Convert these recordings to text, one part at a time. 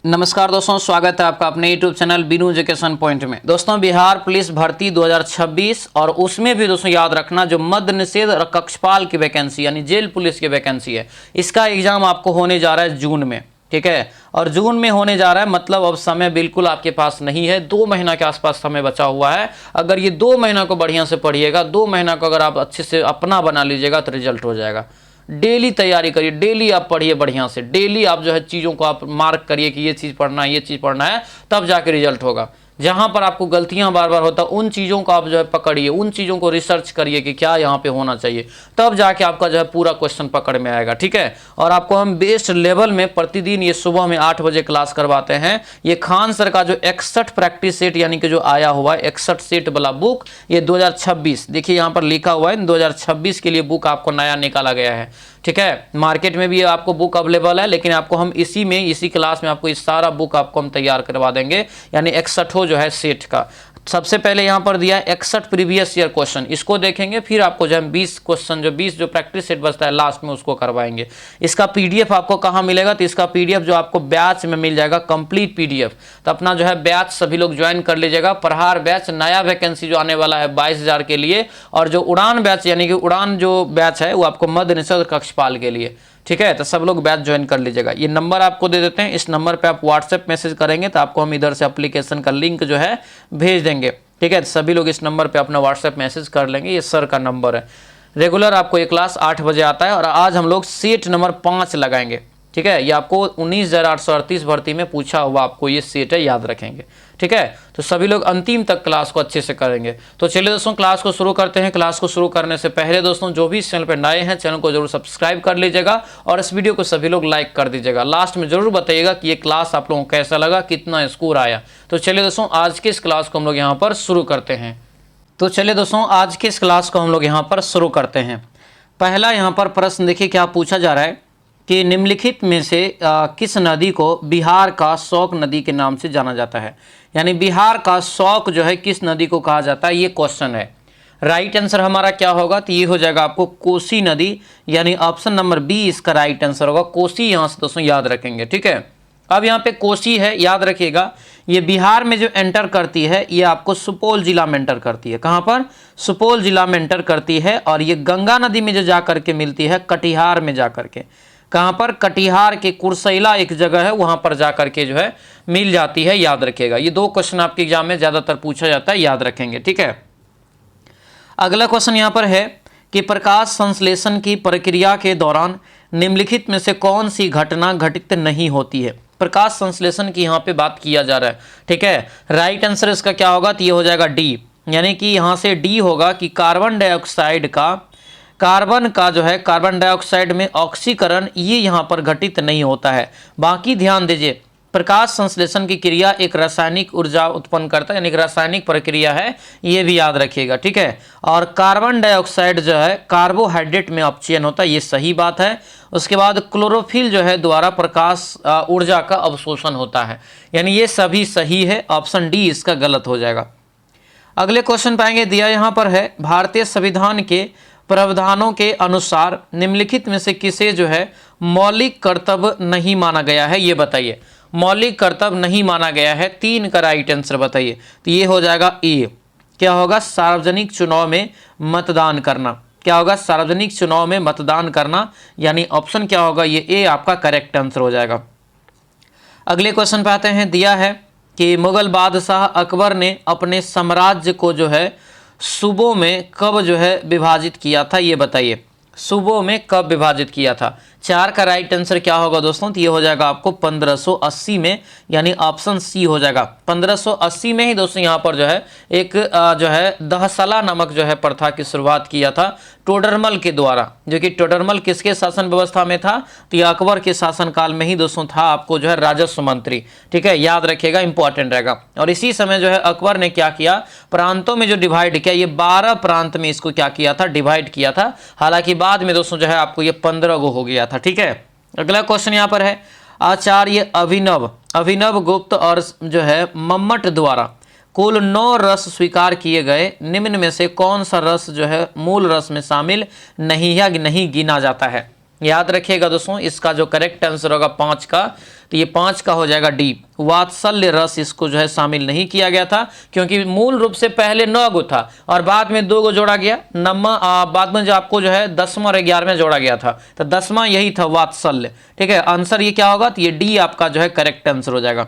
नमस्कार दोस्तों, स्वागत है आपका अपने YouTube channel Binu education point में। दोस्तों, बिहार पुलिस भर्ती 2026 और उसमें भी दोस्तों याद रखना जो मद्य निषेध और कक्षपाल की वैकेंसी यानी जेल पुलिस की वैकेंसी है, इसका एग्जाम आपको होने जा रहा है जून में। ठीक है, और जून में होने जा रहा है, मतलब अब समय बिल्कुल आपके पास नहीं है। 2 महीना के आसपास समय बचा हुआ है। अगर ये 2 महीना को बढ़िया से पढ़िएगा, 2 महीना को अगर आप अच्छे से अपना बना लीजिएगा तो रिजल्ट हो जाएगा। डेली तैयारी करिए, डेली आप पढ़िए बढ़िया से, डेली आप जो है चीज़ों को आप मार्क करिए कि ये चीज़ पढ़ना है, ये चीज़ पढ़ना है, तब जाके रिजल्ट होगा। जहाँ पर आपको गलतियाँ बार बार होता है उन चीज़ों को आप जो है पकड़िए, उन चीज़ों को रिसर्च करिए कि क्या यहाँ पे होना चाहिए, तब जाके आपका जो है पूरा क्वेश्चन पकड़ में आएगा। ठीक है, और आपको हम बेस्ट लेवल में प्रतिदिन ये सुबह में 8 बजे क्लास करवाते हैं। ये खान सर का जो 61 प्रैक्टिस सेट यानी कि जो आया हुआ है 61 सेट वाला बुक, ये 2026 देखिए यहाँ पर लिखा हुआ है 2026 के लिए बुक आपको नया निकाला गया है। ठीक है, मार्केट में भी आपको बुक अवेलेबल है, लेकिन आपको हम इसी क्लास में आपको इस सारा बुक आपको हम तैयार करवा देंगे, यानी 61 जो है सेट का। सबसे पहले यहाँ पर दिया 61 प्रीवियस ईयर क्वेश्चन, इसको देखेंगे, फिर आपको जो है 20 क्वेश्चन जो 20 जो प्रैक्टिस सेट बचता है लास्ट में उसको करवाएंगे। इसका पीडीएफ आपको कहाँ मिलेगा? तो इसका पीडीएफ जो आपको बैच में मिल जाएगा, कंप्लीट पीडीएफ। तो अपना जो है बैच सभी लोग ज्वाइन कर लीजिएगा। प्रहार बैच नया वैकेंसी जो आने वाला है 22,000 के लिए, और जो उड़ान बैच यानी कि उड़ान जो बैच है वो आपको मद्य निषेध कक्षपाल के लिए। ठीक है, तो सब लोग बैच ज्वाइन कर लीजिएगा। ये नंबर आपको दे देते हैं, इस नंबर पे आप व्हाट्सएप मैसेज करेंगे तो आपको हम इधर से एप्लीकेशन का लिंक जो है भेज देंगे। ठीक है, तो सभी लोग इस नंबर पे अपना व्हाट्सएप मैसेज कर लेंगे। ये सर का नंबर है। रेगुलर आपको ये क्लास 8 बजे आता है, और आज हम लोग सेट नंबर 5 लगाएंगे। ठीक है, ये आपको 19,838 भर्ती में पूछा हुआ आपको ये सेट है, याद रखेंगे। ठीक है, तो सभी लोग अंतिम तक क्लास को अच्छे से करेंगे। तो चलिए दोस्तों, क्लास को शुरू करते हैं। क्लास को शुरू करने से पहले दोस्तों, जो भी इस चैनल पर नए हैं, चैनल को जरूर सब्सक्राइब कर लीजिएगा, और इस वीडियो को सभी लोग लाइक कर दीजिएगा। लास्ट में जरूर बताइएगा कि ये क्लास आप लोगों को कैसा लगा, कितना स्कोर आया। तो चलिए दोस्तों, आज की इस क्लास को हम लोग यहाँ पर शुरू करते हैं। तो चलिए दोस्तों, आज की इस क्लास को हम लोग यहाँ पर शुरू करते हैं। पहला यहाँ पर प्रश्न देखिए क्या पूछा जा रहा है कि निम्नलिखित में से किस नदी को बिहार का शौक नदी के नाम से जाना जाता है? यानी बिहार का शौक जो है किस नदी को कहा जाता है, ये क्वेश्चन है। राइट आंसर हमारा क्या होगा? तो ये हो जाएगा आपको कोसी नदी, यानी ऑप्शन नंबर बी इसका राइट आंसर होगा। कोसी यहाँ से दोस्तों याद रखेंगे। ठीक है, अब यहाँ पे कोसी है, याद रखिएगा। ये बिहार में जो एंटर करती है, ये आपको सुपौल जिला में एंटर करती है। कहाँ पर? सुपौल जिला में एंटर करती है। और ये गंगा नदी में जो जा करके मिलती है कटिहार में जा करके। कहाँ पर? कटिहार के कुर्सेला एक जगह है, वहां पर जा करके जो है मिल जाती है, याद रखिएगा। ये 2 क्वेश्चन आपके एग्जाम में ज्यादातर पूछा जाता है, याद रखेंगे। ठीक है, अगला क्वेश्चन यहाँ पर है कि प्रकाश संश्लेषण की प्रक्रिया के दौरान निम्नलिखित में से कौन सी घटना घटित नहीं होती है? प्रकाश संश्लेषण की यहाँ पे बात किया जा रहा है। ठीक है, राइट आंसर इसका क्या होगा? तो ये हो जाएगा डी, यानी कि यहाँ से डी होगा कि कार्बन डाइऑक्साइड में ऑक्सीकरण ये यहाँ पर घटित नहीं होता है। बाकी ध्यान दीजिए, प्रकाश संश्लेषण की क्रिया एक रासायनिक ऊर्जा उत्पन्न करता है, यानी कि रासायनिक प्रक्रिया है, ये भी याद रखिएगा। ठीक है, और कार्बन डाइऑक्साइड जो है कार्बोहाइड्रेट में अपचयन होता है, ये सही बात है। उसके बाद क्लोरोफिल जो है द्वारा प्रकाश ऊर्जा का अवशोषण होता है, यानी ये सभी सही है। ऑप्शन डी इसका गलत हो जाएगा। अगले क्वेश्चन पाएंगे, दिया यहाँ पर है भारतीय संविधान के प्रावधानों के अनुसार निम्नलिखित में से किसे जो है मौलिक कर्तव्य नहीं माना गया है? ये बताइए, मौलिक कर्तव्य नहीं माना गया है। 3 का राइट आंसर बताइए। तो ये हो जाएगा ए, क्या होगा? सार्वजनिक चुनाव में मतदान करना। क्या होगा? सार्वजनिक चुनाव में मतदान करना, यानी ऑप्शन क्या होगा? ये ए आपका करेक्ट आंसर हो जाएगा। अगले क्वेश्चन पे आते हैं, दिया है कि मुगल बादशाह अकबर ने अपने साम्राज्य को जो है सूबों में कब जो है विभाजित किया था? ये बताइए, सूबों में कब विभाजित किया था? 4 का राइट आंसर क्या होगा दोस्तों? तो ये हो जाएगा आपको 1580 में, यानी ऑप्शन सी हो जाएगा। 1580 में ही दोस्तों यहाँ पर जो है एक जो है दहसला नामक जो है प्रथा की शुरुआत किया था टोडरमल के द्वारा, जो कि टोडरमल किसके शासन व्यवस्था में था? तो ये अकबर के शासनकाल में ही दोस्तों था, आपको जो है राजस्व मंत्री। ठीक है, याद रखिएगा, इंपॉर्टेंट रहेगा। और इसी समय जो है अकबर ने क्या किया, प्रांतों में जो डिवाइड किया, ये 12 प्रांत में इसको क्या किया था? डिवाइड किया था। हालांकि बाद में दोस्तों जो है आपको ये 15 गो हो गया था। ठीक है, अगला क्वेश्चन यहाँ पर है, आचार्य अभिनव गुप्त और जो है मम्मट द्वारा कुल 9 रस स्वीकार किए गए, निम्न में से कौन सा रस जो है मूल रस में शामिल नहीं है, नहीं गिना जाता है? याद रखिएगा दोस्तों, इसका जो करेक्ट आंसर होगा 5 का, तो ये 5 का हो जाएगा डी। वात्सल्य रस इसको जो है शामिल नहीं किया गया था, क्योंकि मूल रूप से पहले 9 गो था और बाद में 2 गो जोड़ा गया, बाद में जो आपको जो है 10वां और 11वां जोड़ा गया था, तो 10वां यही था वात्सल्य। ठीक है, आंसर ये क्या होगा, तो ये डी आपका जो है करेक्ट आंसर हो जाएगा।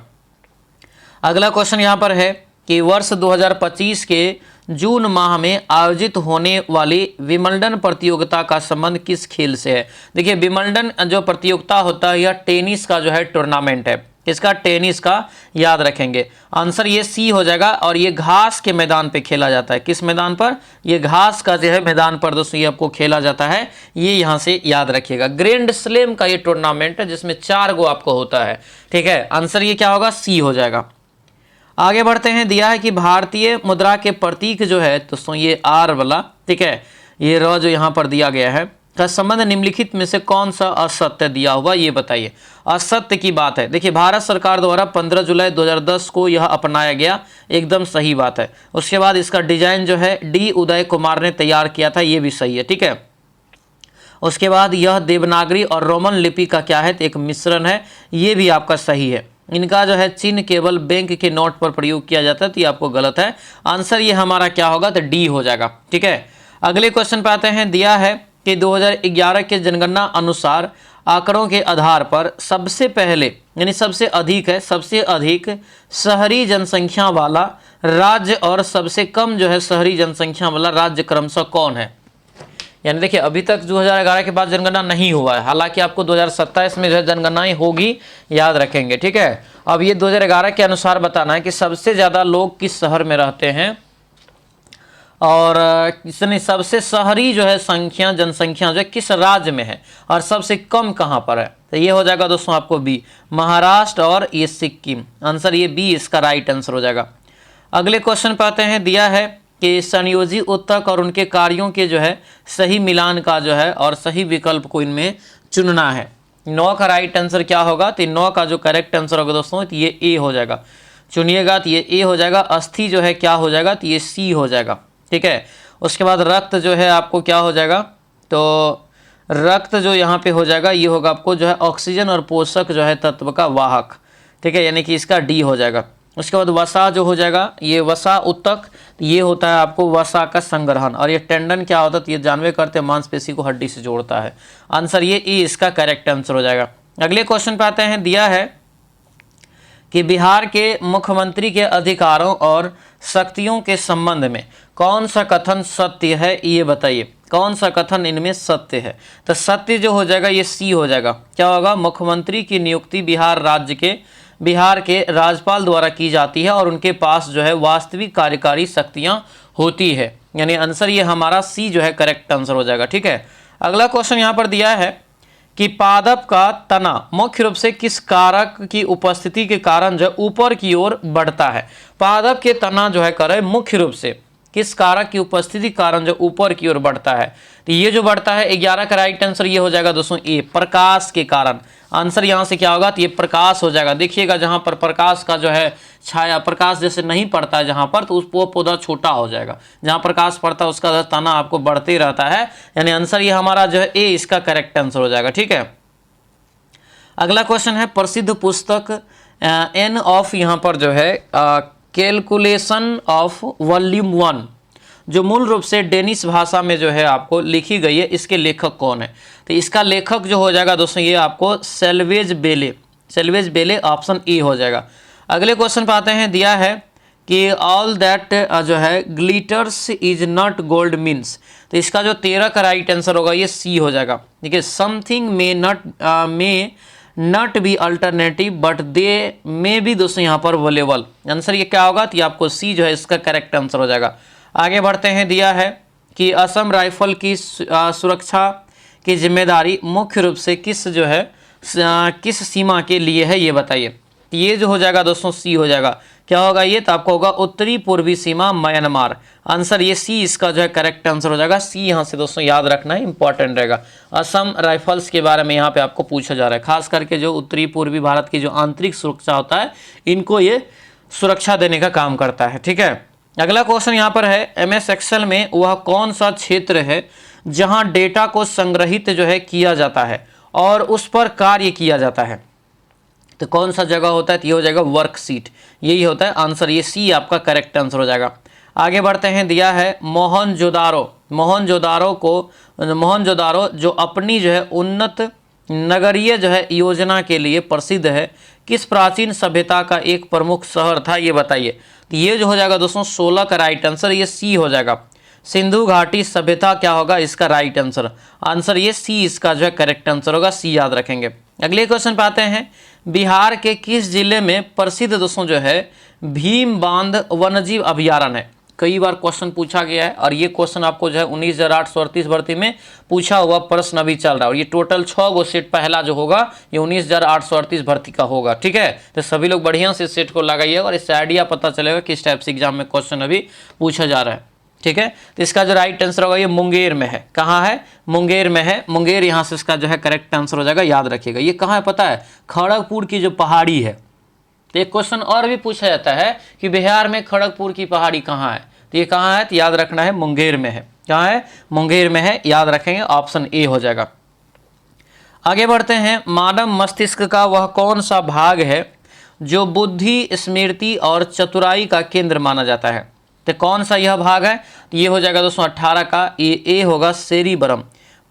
अगला क्वेश्चन यहाँ पर है कि वर्ष 2025 के जून माह में आयोजित होने वाली विंबलडन प्रतियोगिता का संबंध किस खेल से है। देखिए, विंबलडन जो प्रतियोगिता होता है यह टेनिस का जो है टूर्नामेंट है। किसका, टेनिस का, याद रखेंगे। आंसर ये सी हो जाएगा और ये घास के मैदान पे खेला जाता है। किस मैदान पर, ये घास का जो है मैदान पर दोस्तों ये आपको खेला जाता है, ये यहाँ से याद रखिएगा। ग्रैंड स्लैम का ये टूर्नामेंट है जिसमें 4 गो आपको होता है। ठीक है, आंसर ये क्या होगा, सी हो जाएगा। आगे बढ़ते हैं, दिया है कि भारतीय मुद्रा के प्रतीक जो है दोस्तों ये आर वाला, ठीक है, ये र जो यहाँ पर दिया गया है, का संबंध निम्नलिखित में से कौन सा असत्य दिया हुआ, ये बताइए। असत्य की बात है, देखिए भारत सरकार द्वारा 15 जुलाई 2010 को यह अपनाया गया, एकदम सही बात है। उसके बाद इसका डिजाइन जो है डी उदय कुमार ने तैयार किया था, ये भी सही है। ठीक है, उसके बाद यह देवनागरी और रोमन लिपि का क्या है, तो एक मिश्रण है, ये भी आपका सही है। इनका जो है चिन्ह केवल बैंक के नोट पर प्रयोग किया जाता है, तो ये आपको गलत है। आंसर ये हमारा क्या होगा, तो डी हो जाएगा। ठीक है, अगले क्वेश्चन पे आते हैं। दिया है कि 2011 के जनगणना अनुसार आंकड़ों के आधार पर सबसे पहले यानी सबसे अधिक शहरी जनसंख्या वाला राज्य और सबसे कम जो है शहरी जनसंख्या वाला राज्य क्रमशः कौन है। यानी देखिए, अभी तक 2011 के बाद जनगणना नहीं हुआ है, हालांकि आपको 2027 में जो है जनगणनाएं होगी, याद रखेंगे। ठीक है, अब ये 2011 के अनुसार बताना है कि सबसे ज़्यादा लोग किस शहर में रहते हैं और सबसे शहरी जो है जनसंख्या जो है किस राज्य में है और सबसे कम कहाँ पर है। तो ये हो जाएगा दोस्तों आपको बी, महाराष्ट्र और ये सिक्किम। आंसर ये बी इसका राइट आंसर हो जाएगा। अगले क्वेश्चन पे आते हैं। दिया है कि संयोजी उत्तक और उनके कार्यों के जो है सही मिलान का जो है और सही विकल्प को इनमें चुनना है। 9 का राइट आंसर क्या होगा, तो 9 का जो करेक्ट आंसर होगा दोस्तों, तो ये ए हो जाएगा। चुनिएगा तो ये ए हो जाएगा। अस्थि जो है क्या हो जाएगा, तो ये सी हो जाएगा। ठीक है, उसके बाद रक्त जो है आपको क्या हो जाएगा, तो रक्त जो यहाँ पे हो जाएगा ये होगा आपको जो है ऑक्सीजन और पोषक जो है तत्व का वाहक। ठीक है, यानी कि इसका डी हो जाएगा। उसके बाद वसा जो हो जाएगा, ये वसा उत्तक, ये होता है आपको वसा का संग्रहण, और ये टेंडन क्या होता है, तो ये जानवे करते हैं मांसपेशी को हड्डी से जोड़ता है। आंसर ये ई इसका करेक्ट आंसर हो जाएगा। अगले क्वेश्चन पे आते हैं। दिया है कि बिहार के मुख्यमंत्री के अधिकारों और शक्तियों के संबंध में कौन सा कथन सत्य है, ये बताइए। कौन सा कथन इनमें सत्य है, तो सत्य जो हो जाएगा ये सी हो जाएगा। क्या होगा, मुख्यमंत्री की नियुक्ति बिहार के राज्यपाल द्वारा की जाती है और उनके पास जो है वास्तविक कार्यकारी शक्तियां होती है, यानी आंसर ये हमारा सी जो है करेक्ट आंसर हो जाएगा। ठीक है, अगला क्वेश्चन यहाँ पर दिया है कि पादप का तना मुख्य रूप से किस कारक की उपस्थिति के कारण जो ऊपर की ओर बढ़ता है। पादप के तना जो है करे मुख्य रूप से किस कारक की उपस्थिति कारण जो ऊपर की ओर बढ़ता है, तो ये जो बढ़ता है 11 का राइट आंसर ये हो जाएगा दोस्तों ए, प्रकाश के कारण। आंसर यहाँ से क्या होगा, तो ये प्रकाश हो जाएगा। देखिएगा जहाँ पर प्रकाश का जो है छाया, प्रकाश जैसे नहीं पड़ता है जहाँ पर, तो उस पौधा छोटा हो जाएगा। जहाँ प्रकाश पड़ता है उसका तना आपको बढ़ते रहता है, यानी आंसर ये हमारा जो है ए इसका करेक्ट आंसर हो जाएगा। ठीक है, अगला क्वेश्चन है। प्रसिद्ध पुस्तक एन ऑफ यहाँ पर जो है कैलकुलेशन ऑफ वॉल्यूम 1 जो मूल रूप से डेनिश भाषा में जो है आपको लिखी गई है, इसके लेखक कौन है, तो इसका लेखक जो हो जाएगा दोस्तों ये आपको सेल्वेज बेले ऑप्शन ए हो जाएगा। अगले क्वेश्चन पे आते हैं। दिया है कि ऑल दैट जो है glitters is not gold means, तो इसका जो 13 का राइट आंसर होगा ये सी हो जाएगा। देखिए, something may not be alternative but they may be दोस्तों यहाँ पर अवेलेबल। आंसर ये क्या होगा, तो ये आपको सी जो है इसका करेक्ट आंसर हो जाएगा। आगे बढ़ते हैं। दिया है कि असम राइफल की सुरक्षा की जिम्मेदारी मुख्य रूप से किस सीमा के लिए है, ये बताइए। ये जो हो जाएगा दोस्तों सी हो जाएगा। क्या होगा ये, तो आपको होगा उत्तरी पूर्वी सीमा म्यांमार। आंसर ये सी इसका जो है करेक्ट आंसर हो जाएगा। सी यहाँ से दोस्तों याद रखना है, इंपॉर्टेंट रहेगा। असम राइफल्स के बारे में यहाँ पे आपको पूछा जा रहा है, खास करके जो उत्तरी पूर्वी भारत की जो आंतरिक सुरक्षा होता है इनको ये सुरक्षा देने का काम करता है। ठीक है, अगला क्वेश्चन यहाँ पर है। MS एक्सेल में वह कौन सा क्षेत्र है जहां डेटा को संग्रहित जो है किया जाता है और उस पर कार्य किया जाता है। तो कौन सा जगह होता है? तो ये हो जाएगा वर्कशीट, यही होता है आंसर। ये सी आपका करेक्ट आंसर हो जाएगा। आगे बढ़ते हैं, दिया है मोहनजोदारो। मोहनजोदारो जो अपनी जो है उन्नत नगरीय जो है योजना के लिए प्रसिद्ध है, किस प्राचीन सभ्यता का एक प्रमुख शहर था? ये बताइए। तो ये जो हो जाएगा दोस्तों 16 का राइट आंसर, ये सी हो जाएगा। सिंधु घाटी सभ्यता क्या होगा इसका राइट आंसर? आंसर ये सी इसका जो है करेक्ट आंसर होगा, सी याद रखेंगे। अगले क्वेश्चन पे आते हैं, बिहार के किस जिले में प्रसिद्ध दोस्तों जो है भीम बांध वन्यजीव अभयारण्य है? कई बार क्वेश्चन पूछा गया है और ये क्वेश्चन आपको जो है 19,838 भर्ती में पूछा हुआ प्रश्न अभी चल रहा है और ये टोटल 6 गो सेट पहला जो होगा ये 19,838 भर्ती का होगा। ठीक है, तो सभी लोग बढ़िया से सेट को लगाइएगा और इससे आइडिया पता चलेगा किस टाइप से एग्जाम में क्वेश्चन अभी पूछा जा रहा है। ठीक है, तो इसका जो राइट आंसर होगा ये मुंगेर में है। कहाँ है? मुंगेर में है। मुंगेर यहाँ से इसका जो है करेक्ट आंसर हो जाएगा, याद रखिएगा। ये कहाँ है पता है? खड़गपुर की जो पहाड़ी है। तो एक क्वेश्चन और भी पूछा जाता है कि बिहार में खड़गपुर की पहाड़ी कहाँ है? तो ये कहाँ है? तो याद रखना है मुंगेर में है। कहाँ है? मुंगेर में है, याद रखेंगे, ऑप्शन ए हो जाएगा। आगे बढ़ते हैं, मानव मस्तिष्क का वह कौन सा भाग है जो बुद्धि, स्मृति और चतुराई का केंद्र माना जाता है? तो कौन सा यह भाग है? तो ये हो जाएगा दोस्तों 18 का ए होगा, सेरिबरम,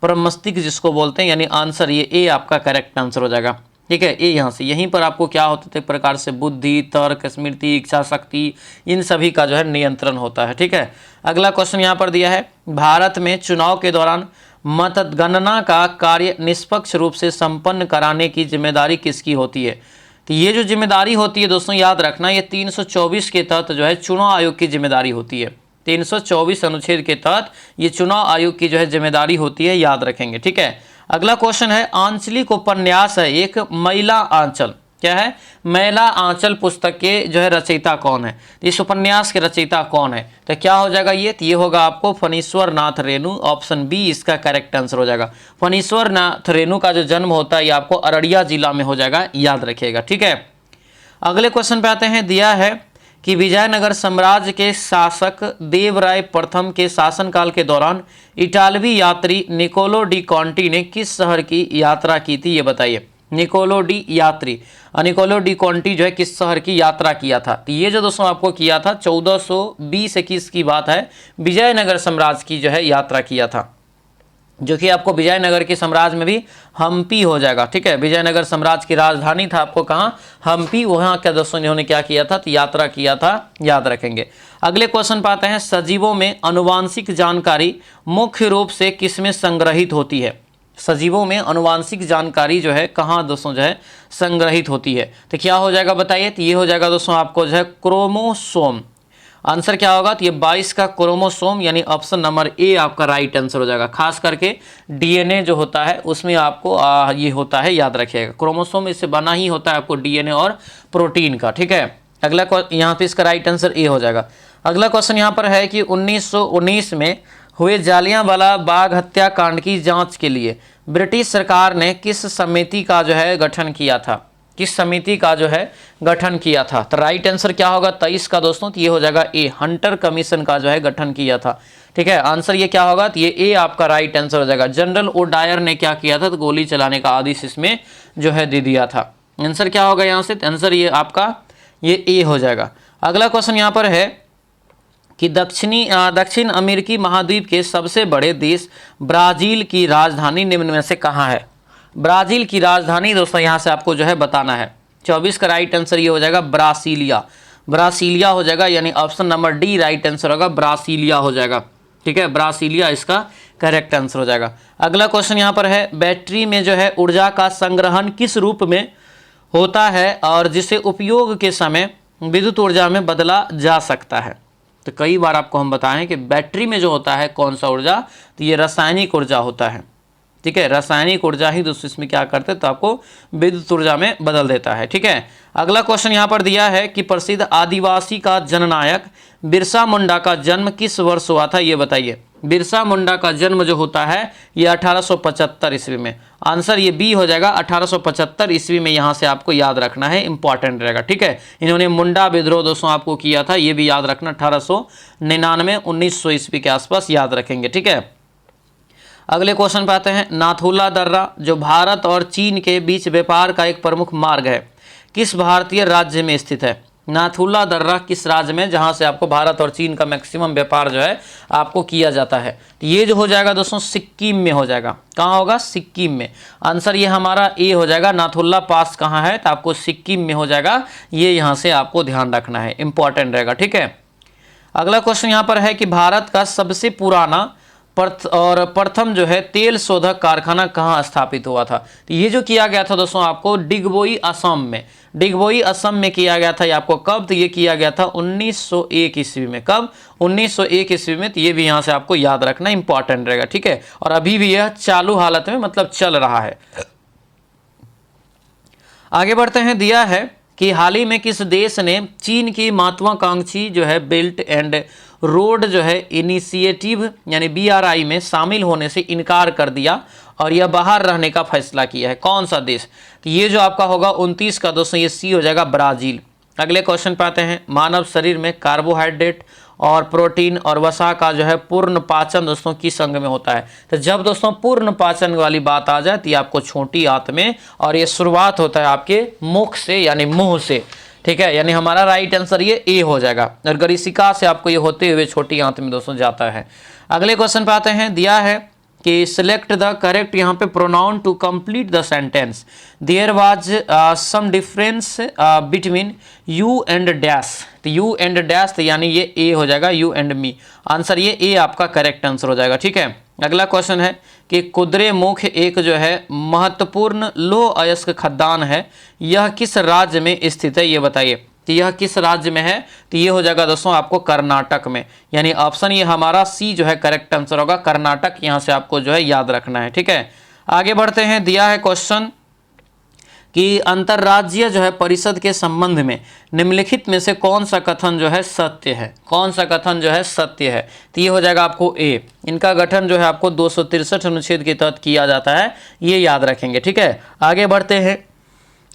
प्रमस्तिष्क जिसको बोलते हैं, यानी आंसर ये ए आपका करेक्ट आंसर हो जाएगा। ठीक है, ए यहाँ से, यहीं पर आपको क्या होता है? एक प्रकार से बुद्धि, तर्क, स्मृति, इच्छा शक्ति, इन सभी का जो है नियंत्रण होता है। ठीक है, अगला क्वेश्चन यहाँ पर दिया है, भारत में चुनाव के दौरान मतगणना का कार्य निष्पक्ष रूप से संपन्न कराने की जिम्मेदारी किसकी होती है? तो ये जो जिम्मेदारी होती है दोस्तों याद रखना, ये 324 के तहत जो है चुनाव आयोग की जिम्मेदारी होती है। 324 अनुच्छेद के तहत ये चुनाव आयोग की जो है जिम्मेदारी होती है, याद रखेंगे। ठीक है, अगला क्वेश्चन है, आंचलिक उपन्यास है एक मैला आंचल, क्या है? मैला आंचल पुस्तक के जो है रचयिता कौन है? इस उपन्यास के रचयिता कौन है? तो क्या हो जाएगा ये? तो ये होगा आपको फणीश्वर नाथ रेणु, ऑप्शन बी इसका करेक्ट आंसर हो जाएगा। फणीश्वर नाथ रेणु का जो जन्म होता है ये आपको अररिया जिला में हो जाएगा, याद रखिएगा। ठीक है, अगले क्वेश्चन पे आते हैं, दिया है कि विजयनगर साम्राज्य के शासक देवराय प्रथम के शासनकाल के दौरान इटालवी यात्री निकोलो डी कॉन्टी ने किस शहर की यात्रा की थी? ये बताइए। निकोलो डी कॉन्टी जो है किस शहर की यात्रा किया था? तो ये जो दोस्तों आपको किया था 1420-21 की बात है, विजयनगर साम्राज्य की जो है यात्रा किया था, जो कि आपको विजयनगर के साम्राज्य में भी हम्पी हो जाएगा। ठीक है, विजयनगर साम्राज्य की राजधानी था आपको कहाँ? हम्पी। वहाँ क्या दोस्तों इन्होंने क्या किया था? तो यात्रा किया था, याद रखेंगे। अगले क्वेश्चन पर आते हैं, सजीवों में आनुवांशिक जानकारी मुख्य रूप से किसमें संग्रहित होती है? सजीवों में आनुवांशिक जानकारी जो है कहाँ दोस्तों जो है संग्रहित होती है? तो क्या हो जाएगा बताइए। तो ये हो जाएगा दोस्तों आपको जो है क्रोमोसोम। आंसर क्या होगा? तो ये 22 का क्रोमोसोम, यानी ऑप्शन नंबर ए आपका राइट आंसर हो जाएगा। खास करके डीएनए जो होता है उसमें आपको ये होता है, याद रखिएगा। क्रोमोसोम इससे बना ही होता है आपको डीएनए और प्रोटीन का। ठीक है, अगला यहाँ पे इसका राइट आंसर ए हो जाएगा। अगला क्वेश्चन यहाँ पर है कि 1919 में हुए जालियांवाला बाग हत्याकांड की जांच के लिए ब्रिटिश सरकार ने किस समिति का जो है गठन किया था? किस समिति का जो है गठन किया था? तो राइट आंसर क्या होगा 23 का दोस्तों? तो ये हो जाएगा ए, हंटर कमीशन का जो है गठन किया था। ठीक है, आंसर ये क्या होगा? तो ये ए आपका राइट आंसर हो जाएगा। जनरल ओडायर ने क्या किया था? तो गोली चलाने का आदेश इसमें जो है दे दिया था। आंसर क्या होगा यहाँ से? आंसर ये आपका ये ए हो जाएगा। अगला क्वेश्चन यहाँ पर है कि दक्षिण अमेरिकी महाद्वीप के सबसे बड़े देश ब्राजील की राजधानी निम्न में से कहाँ है? ब्राजील की राजधानी दोस्तों यहाँ से आपको जो है बताना है। 24 का राइट आंसर ये हो जाएगा ब्रासीलिया। ब्रासीलिया हो जाएगा, यानी option number D right answer होगा, ब्रासीलिया हो जाएगा। ठीक है, ब्रासीलिया इसका करेक्ट आंसर हो जाएगा। अगला क्वेश्चन यहाँ पर है, बैटरी में जो है ऊर्जा का संग्रहण किस रूप में होता है और जिसे उपयोग के समय विद्युत ऊर्जा में बदला जा सकता है? तो कई बार आपको हम बताएं कि बैटरी में जो होता है कौन सा ऊर्जा? तो ये रासायनिक ऊर्जा होता है। ठीक है, रासायनिक ऊर्जा ही दोस्तों इसमें क्या करते हैं? तो आपको विद्युत ऊर्जा में बदल देता है। ठीक है, अगला क्वेश्चन यहाँ पर दिया है कि प्रसिद्ध आदिवासी का जननायक बिरसा मुंडा का जन्म किस वर्ष हुआ था? ये बताइए। बिरसा मुंडा का जन्म जो होता है ये 1875 ईस्वी में। आंसर ये बी हो जाएगा, 1875 ईस्वी में। यहाँ से आपको याद रखना है, इंपॉर्टेंट रहेगा। ठीक है, इन्होंने मुंडा विद्रोह दोस्तों आपको किया था, ये भी याद रखना, 1899 1900 ईस्वी के आसपास याद रखेंगे। ठीक है, अगले क्वेश्चन पे आते हैं। नाथुला दर्रा जो भारत और चीन के बीच व्यापार का एक प्रमुख मार्ग है, किस भारतीय राज्य में स्थित है? नाथुला दर्रा किस राज्य में, जहां से आपको भारत और चीन का मैक्सिमम व्यापार जो है आपको किया जाता है? तो ये जो हो जाएगा दोस्तों सिक्किम में हो जाएगा। कहाँ होगा? सिक्किम में। आंसर ये हमारा ए हो जाएगा। नाथुला पास कहाँ है? तो आपको सिक्किम में हो जाएगा। ये यहाँ से आपको ध्यान रखना है, इंपॉर्टेंट रहेगा, ठीक है। अगला क्वेश्चन यहाँ पर है कि भारत का सबसे पुराना प्रथम जो है तेल शोधक कारखाना कहाँ स्थापित हुआ था? तो ये जो किया गया था दोस्तों आपको डिगबोई असम में, डिगबोई असम में किया गया था। ये आपको कब? तो ये किया गया था 1901 ईस्वी में। कब? 1901 ईस्वी में। तो ये भी यहाँ से आपको याद रखना इंपॉर्टेंट रहेगा, ठीक है। और अभी भी यह चालू हालत में मतलब चल रहा है। आगे बढ़ते हैं। दिया है कि हाल ही में किस देश ने चीन की महत्वाकांक्षी जो है बेल्ट एंड रोड जो है इनिशिएटिव यानी BRI में शामिल होने से इनकार कर दिया और यह बाहर रहने का फैसला किया है? कौन सा देश? तो ये जो आपका होगा 29 का दोस्तों, ये सी हो जाएगा, ब्राजील। अगले क्वेश्चन पे आते हैं। मानव शरीर में कार्बोहाइड्रेट और प्रोटीन और वसा का जो है पूर्ण पाचन दोस्तों किस अंग में होता है? तो जब दोस्तों पूर्ण पाचन वाली बात आ जाती है आपको छोटी आंत में, और ये शुरुआत होता है आपके मुख से यानी मुंह से, ठीक है। यानी हमारा राइट आंसर ये ए हो जाएगा। और गरिशिका से आपको ये होते हुए छोटी आंत में दोस्तों जाता है। अगले क्वेश्चन पे आते हैं। दिया है कि सिलेक्ट द करेक्ट यहाँ पे pronoun to complete the sentence. There was some difference between you and dash. तो यू एंड डैश, तो यानी ये ए हो जाएगा, यू एंड मी। आंसर ये ए आपका करेक्ट आंसर हो जाएगा, ठीक है। अगला क्वेश्चन है कि कुद्रेमुख एक जो है महत्वपूर्ण लौह अयस्क खदान है, यह किस राज्य में स्थित है? ये बताइए। तो यह किस राज्य में है? तो ये हो जाएगा दोस्तों आपको कर्नाटक में। यानी ऑप्शन ये हमारा सी जो है करेक्ट आंसर होगा, कर्नाटक। यहाँ से आपको जो है याद रखना है, ठीक है। आगे बढ़ते हैं। दिया है क्वेश्चन कि अंतर्राज्यीय जो है परिषद के संबंध में निम्नलिखित में से कौन सा कथन जो है सत्य है? कौन सा कथन जो है सत्य है? तो ये हो जाएगा आपको ए। इनका गठन जो है आपको 263 अनुच्छेद के तहत किया जाता है, ये याद रखेंगे, ठीक है। आगे बढ़ते हैं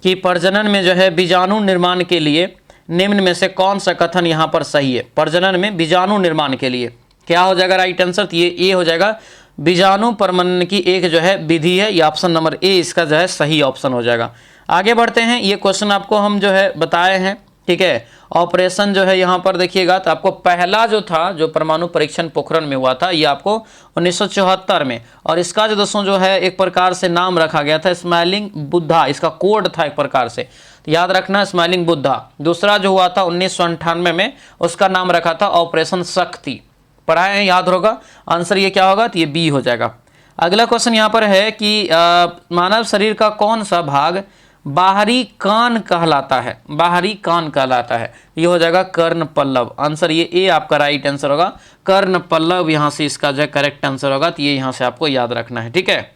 कि प्रजनन में जो है बीजाणु निर्माण के लिए निम्न में से कौन सा कथन यहाँ पर सही है? प्रजनन में बीजाणु निर्माण के लिए क्या हो जाएगा राइट आंसर? तो ये ए हो जाएगा। बीजाणु प्रमनन की एक जो है विधि है, ये ऑप्शन नंबर ए इसका जो है सही ऑप्शन हो जाएगा। आगे बढ़ते हैं। ये क्वेश्चन आपको हम जो है बताए हैं, ठीक है। ऑपरेशन जो है यहाँ पर देखिएगा, तो आपको पहला जो था जो परमाणु परीक्षण पोखरण में हुआ था, ये आपको 1974 में। और इसका जो दोस्तों जो है एक प्रकार से नाम रखा गया था स्माइलिंग बुद्धा, इसका कोड था एक प्रकार से, तो याद रखना स्माइलिंग बुद्धा। दूसरा जो हुआ था 1998 में, उसका नाम रखा था ऑपरेशन शक्ति। पढ़ाए हैं, याद होगा। आंसर ये क्या होगा? तो ये बी हो जाएगा। अगला क्वेश्चन यहाँ पर है कि मानव शरीर का कौन सा भाग बाहरी कान कहलाता है? बाहरी कान कहलाता है, ये हो जाएगा कर्ण पल्लव। आंसर ये ए आपका राइट आंसर होगा, कर्ण पल्लव यहाँ से इसका जो है करेक्ट आंसर होगा। तो ये यहाँ से आपको याद रखना है, ठीक है।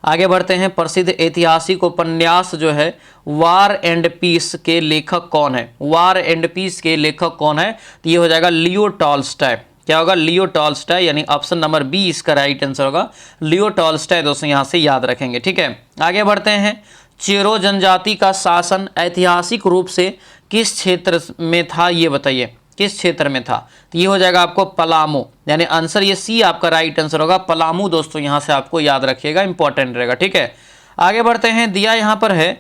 आगे बढ़ते हैं। प्रसिद्ध ऐतिहासिक उपन्यास जो है वार एंड पीस के लेखक कौन है? वार एंड पीस के लेखक कौन है? तो ये हो जाएगा लियो टॉल्स्टॉय। क्या होगा? लियो टॉल्स्टॉय, यानी ऑप्शन नंबर बी इसका राइट आंसर होगा, लियो टॉल्स्टॉय दोस्तों यहाँ से याद रखेंगे, ठीक है। आगे बढ़ते हैं। चेरो जनजाति का शासन ऐतिहासिक रूप से किस क्षेत्र में था? ये बताइए, किस क्षेत्र में था? तो ये हो जाएगा आपको पलामू, यानी आंसर ये सी आपका राइट आंसर होगा, पलामू दोस्तों यहाँ से आपको याद रखिएगा, इंपॉर्टेंट रहेगा, ठीक है। आगे बढ़ते हैं। दिया यहाँ पर है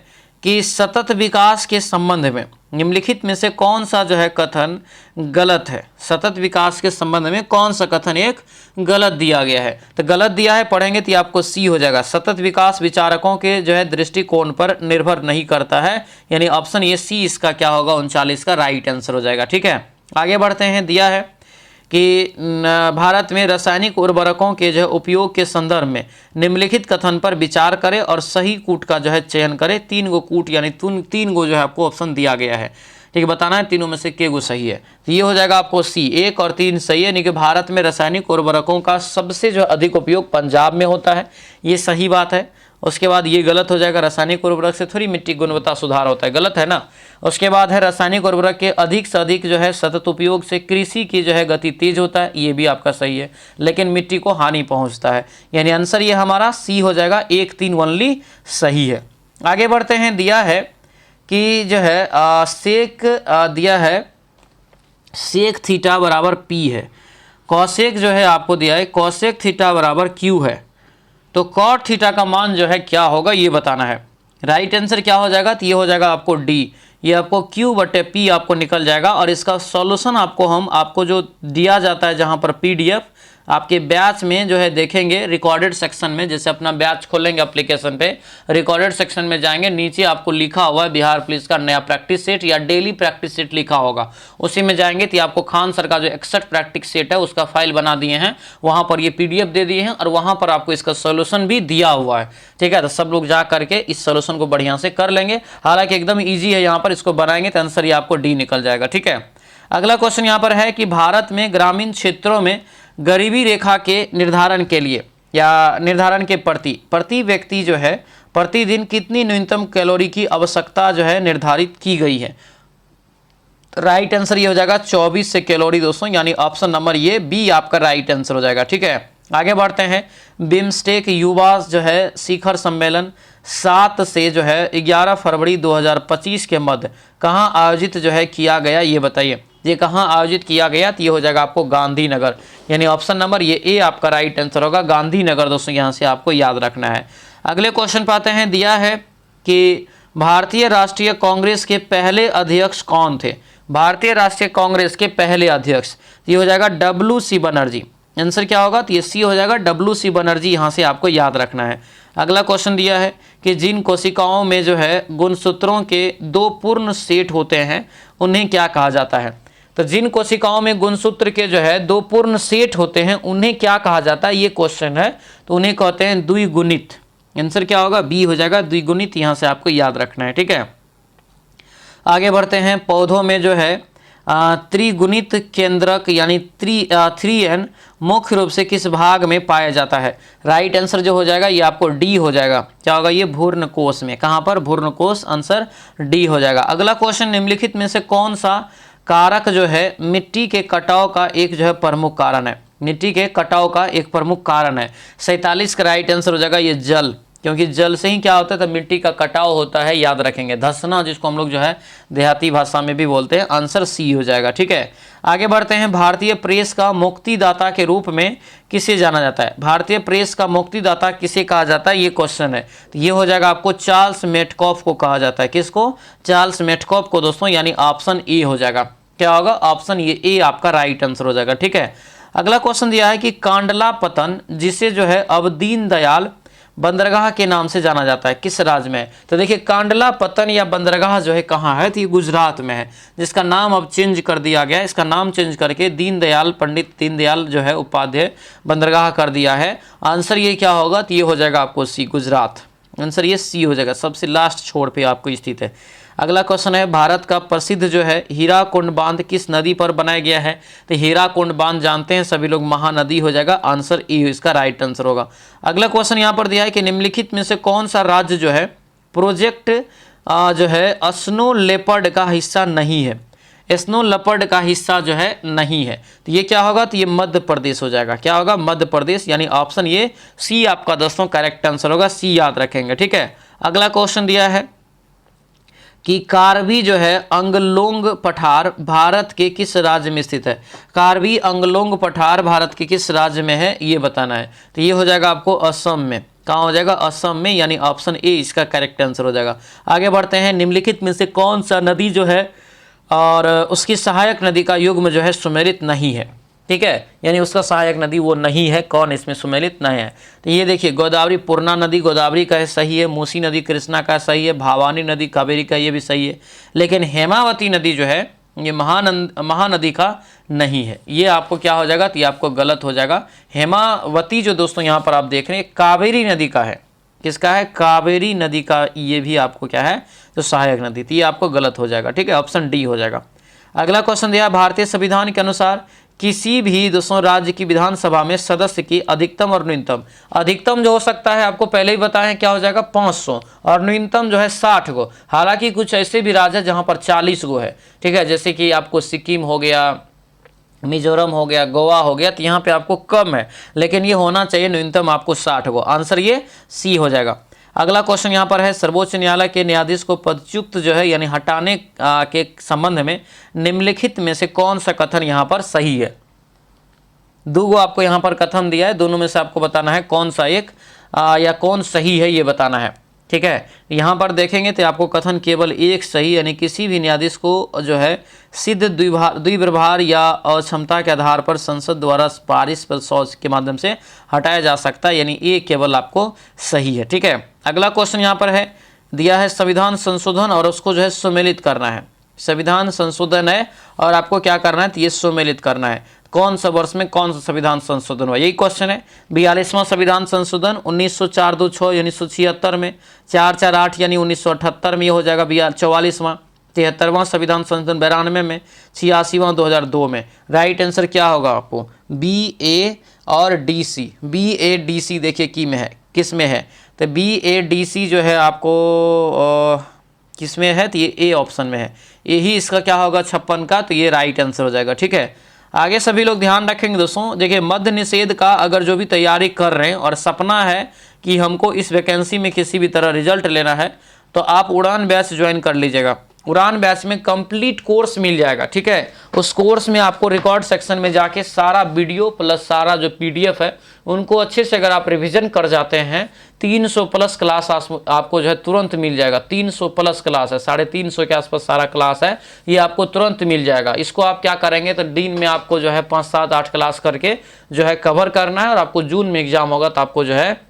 कि सतत विकास के संबंध में निम्नलिखित में से कौन सा जो है कथन गलत है? सतत विकास के संबंध में कौन सा कथन एक गलत दिया गया है? तो गलत दिया है, पढ़ेंगे तो आपको सी हो जाएगा। सतत विकास विचारकों के जो है दृष्टिकोण पर निर्भर नहीं करता है, यानी ऑप्शन ये सी इसका क्या होगा 39 का राइट आंसर हो जाएगा, ठीक है। आगे बढ़ते हैं। दिया है कि भारत में रासायनिक उर्वरकों के जो है उपयोग के संदर्भ में निम्नलिखित कथन पर विचार करें और सही कूट का जो है चयन करें। 3 गो कूट यानी 3 गो जो है आपको ऑप्शन दिया गया है, ठीक है। बताना है तीनों में से के गो सही है। तो ये हो जाएगा आपको सी, 1 और 3 सही है, यानी कि भारत में रासायनिक उर्वरकों का सबसे जो अधिक उपयोग पंजाब में होता है, ये सही बात है। उसके बाद ये गलत हो जाएगा, रासायनिक उर्वरक से थोड़ी मिट्टी गुणवत्ता सुधार होता है, गलत है ना। उसके बाद है रासायनिक उर्वरक के अधिक से अधिक जो है सतत उपयोग से कृषि की जो है गति तेज होता है, ये भी आपका सही है, लेकिन मिट्टी को हानि पहुंचता है, यानी आंसर ये हमारा सी हो जाएगा, 1, 3 ओनली सही है। आगे बढ़ते हैं। दिया है कि जो है सेक दिया है सेक थीटा बराबर पी है, कॉसेक जो है आपको दिया है कॉसेक थीटा बराबर क्यू है, तो कॉट थीटा का मान जो है क्या होगा ये बताना है। राइट आंसर क्या हो जाएगा, तो ये हो जाएगा आपको डी, ये आपको Q बटे P आपको निकल जाएगा। और इसका सॉल्यूशन आपको जो दिया जाता है जहां पर PDF आपके बैच में जो है देखेंगे रिकॉर्डेड सेक्शन में, जैसे अपना बैच खोलेंगे एप्लीकेशन पे, रिकॉर्डेड सेक्शन में जाएंगे, नीचे आपको लिखा हुआ है बिहार पुलिस का नया प्रैक्टिस सेट या डेली प्रैक्टिस सेट लिखा होगा, उसी में जाएंगे तो आपको खान सर का जो 61 प्रैक्टिस सेट है उसका फाइल बना दिए हैं, वहां पर ये PDF दे दिए हैं और वहां पर आपको इसका सोल्यूशन भी दिया हुआ है। ठीक है, तो सब लोग जा करके इस सोल्यूशन को बढ़िया से कर लेंगे, हालांकि एकदम ईजी है, यहाँ पर इसको बनाएंगे तो आंसर ये आपको डी निकल जाएगा। ठीक है, अगला क्वेश्चन यहाँ पर है कि भारत में ग्रामीण क्षेत्रों में गरीबी रेखा के निर्धारण के लिए या निर्धारण के प्रति व्यक्ति जो है प्रतिदिन कितनी न्यूनतम कैलोरी की आवश्यकता जो है निर्धारित की गई है। राइट आंसर ये हो जाएगा 24 से कैलोरी दोस्तों, यानी ऑप्शन नंबर ये बी आपका राइट आंसर हो जाएगा। ठीक है, आगे बढ़ते हैं। बिम्स्टेक युवा जो है शिखर सम्मेलन 7 से जो है 11 फरवरी 2025 के मध्य कहाँ आयोजित जो है किया गया, ये बताइए। ये कहाँ आयोजित किया गया, तो ये हो जाएगा आपको गांधीनगर, यानी ऑप्शन नंबर ये ए आपका राइट आंसर होगा, गांधीनगर दोस्तों, यहाँ से आपको याद रखना है। अगले क्वेश्चन पाते हैं, दिया है कि भारतीय राष्ट्रीय कांग्रेस के पहले अध्यक्ष कौन थे। भारतीय राष्ट्रीय कांग्रेस के पहले अध्यक्ष, ये हो जाएगा WC बनर्जी। आंसर क्या होगा, तो ये सी हो जाएगा, WC बनर्जी, यहाँ से आपको याद रखना है। अगला क्वेश्चन दिया है कि जिन कोशिकाओं में जो है गुणसूत्रों के 2 पूर्ण सेट होते हैं उन्हें क्या कहा जाता है। तो जिन कोशिकाओं में गुणसूत्र के जो है 2 पूर्ण सेट होते हैं उन्हें क्या कहा जाता है, ये क्वेश्चन है, तो उन्हें कहते हैं द्विगुणित। आंसर क्या होगा, बी हो जाएगा द्विगुणित, यहाँ से आपको याद रखना है। ठीक है, आगे बढ़ते हैं। पौधों में जो है त्रिगुणित केंद्रक यानी 3N मुख्य रूप से किस भाग में पाया जाता है। राइट आंसर जो हो जाएगा ये आपको डी हो जाएगा, क्या होगा, ये भ्रूणकोश में। कहाँ पर, भ्रूणकोश, आंसर डी हो जाएगा। अगला क्वेश्चन, निम्नलिखित में से कौन सा कारक जो है मिट्टी के कटाव का एक जो है प्रमुख कारण है। मिट्टी के कटाव का एक प्रमुख कारण है। 47 का राइट आंसर हो जाएगा ये जल, क्योंकि जल से ही क्या होता है, तो मिट्टी का कटाव होता है, याद रखेंगे, धंसना, जिसको हम लोग जो है देहाती भाषा में भी बोलते हैं। आंसर सी हो जाएगा। ठीक है, आगे बढ़ते हैं। भारतीय प्रेस का मुक्तिदाता के रूप में किसे जाना जाता है। भारतीय प्रेस का मुक्तिदाता किसे कहा जाता है, ये क्वेश्चन है, तो ये हो जाएगा आपको चार्ल्स मेटकॉफ को कहा जाता है। किसको, चार्ल्स मेटकॉफ को दोस्तों, यानी ऑप्शन ए हो जाएगा। क्या होगा, ऑप्शन ये ए आपका राइट आंसर हो जाएगा। ठीक है, अगला क्वेश्चन दिया है कि कांडला पतन जिसे जो है अब दीनदयाल बंदरगाह के नाम से जाना जाता है, किस राज्य में है। तो देखिए कांडला पतन या बंदरगाह जो है कहाँ है, तो ये गुजरात में है, जिसका नाम अब चेंज कर दिया गया है। इसका नाम चेंज करके दीनदयाल, पंडित दीनदयाल जो है उपाध्याय बंदरगाह कर दिया है। आंसर ये क्या होगा, तो ये हो जाएगा आपको सी, गुजरात। आंसर ये सी हो जाएगा, सबसे लास्ट छोर पे आपको स्थित है। अगला क्वेश्चन है, भारत का प्रसिद्ध जो है हीराकुंड बांध किस नदी पर बनाया गया है। तो हीराकुंड बांध जानते हैं सभी लोग, महानदी हो जाएगा। आंसर ए इसका राइट आंसर होगा। अगला क्वेश्चन यहाँ पर दिया है कि निम्नलिखित में से कौन सा राज्य जो है प्रोजेक्ट जो है स्नो लेपर्ड का हिस्सा नहीं है। स्नो लेपर्ड का हिस्सा जो है नहीं है, तो ये क्या होगा, तो ये मध्य प्रदेश हो जाएगा। क्या होगा, मध्य प्रदेश, यानी ऑप्शन ये सी आपका दोस्तों करेक्ट आंसर होगा, सी याद रखेंगे। ठीक है, अगला क्वेश्चन दिया है कि कार्बी जो है अंगलोंग पठार भारत के किस राज्य में स्थित है। कार्बी अंगलोंग पठार भारत के किस राज्य में है, ये बताना है। तो ये हो जाएगा आपको असम में। कहाँ हो जाएगा, असम में, यानी ऑप्शन ए इसका करेक्ट आंसर हो जाएगा। आगे बढ़ते हैं। निम्नलिखित में से कौन सा नदी जो है और उसकी सहायक नदी का युग्म जो है सुमेलित नहीं है। ठीक है, यानी उसका सहायक नदी वो नहीं है, कौन इसमें सुमेलित नहीं है। तो ये देखिए, गोदावरी, पूर्णा नदी गोदावरी का है, सही है। मूसी नदी कृष्णा का सही है। भवानी नदी कावेरी का, ये भी सही है। लेकिन हेमावती नदी जो है ये महानदी का नहीं है, ये आपको क्या हो जाएगा, तो ये आपको गलत हो जाएगा। हेमावती जो दोस्तों यहाँ पर आप देख रहे हैं कावेरी नदी का है। किसका है, कावेरी नदी का, ये भी आपको क्या है, तो सहायक नदी, तो ये आपको गलत हो जाएगा। ठीक है, ऑप्शन डी हो जाएगा। अगला क्वेश्चन दिया, भारतीय संविधान के अनुसार किसी भी दोस्तों राज्य की विधानसभा में सदस्य की अधिकतम और न्यूनतम, अधिकतम जो हो सकता है आपको पहले ही बताएं क्या हो जाएगा 500, और न्यूनतम जो है 60 गो। हालांकि कुछ ऐसे भी राज्य है जहां पर 40 गो है। ठीक है, जैसे कि आपको सिक्किम हो गया, मिजोरम हो गया, गोवा हो गया, तो यहाँ पे आपको कम है, लेकिन ये होना चाहिए न्यूनतम आपको 60 गो। आंसर ये सी हो जाएगा। अगला क्वेश्चन यहाँ पर है, सर्वोच्च न्यायालय के न्यायाधीश को पदच्युत जो है यानी हटाने के संबंध में निम्नलिखित में से कौन सा कथन यहाँ पर सही है। दो गो आपको यहाँ पर कथन दिया है, दोनों में से आपको बताना है कौन सा एक या कौन सही है, ये बताना है। ठीक है, यहाँ पर देखेंगे तो आपको कथन केवल एक सही, यानी किसी भी न्यायाधीश को जो है सिद्ध द्विव्यवहार या अक्षमता के आधार पर संसद द्वारा पारित प्रस्ताव के माध्यम से हटाया जा सकता है, यानी ये केवल आपको सही है। ठीक है, अगला क्वेश्चन यहाँ पर है दिया है संविधान संशोधन और उसको जो है सुमेलित करना है। संविधान संशोधन है और आपको क्या करना है, तो ये सुमेलित करना है। कौन सा वर्ष में कौन सा संविधान संशोधन हुआ, यही क्वेश्चन है। 42वां संविधान संशोधन 1904-26 यानी 1976 में, 448 यानी 1978 में ये हो जाएगा 44वां। 73वां संविधान संशोधन 92 में, 86वां 2002 में। राइट आंसर क्या होगा आपको, BA और DC। BADC देखिए की में है, किस में है, तो BADC जो है आपको किस में है, तो ये A ऑप्शन में है। यही इसका क्या होगा 56 का, तो ये राइट आंसर हो जाएगा। ठीक है, आगे सभी लोग ध्यान रखेंगे दोस्तों। देखिए मद्य निषेध का अगर जो भी तैयारी कर रहे हैं और सपना है कि हमको इस वैकेंसी में किसी भी तरह रिजल्ट लेना है, तो आप उड़ान बैच ज्वाइन कर लीजिएगा। उड़ान बैच में कंप्लीट कोर्स मिल जाएगा। ठीक है, उस कोर्स में आपको रिकॉर्ड सेक्शन में जाके सारा वीडियो प्लस सारा जो PDF है उनको अच्छे से अगर आप रिवीजन कर जाते हैं, 300 प्लस क्लास आपको जो है तुरंत मिल जाएगा। 300 प्लस क्लास है, 350 के आसपास सारा क्लास है, ये आपको तुरंत मिल जाएगा। इसको आप क्या करेंगे, तो दिन में आपको जो है 5, 7, 8 क्लास करके जो है कवर करना है और आपको जून में एग्जाम होगा तो आपको जो है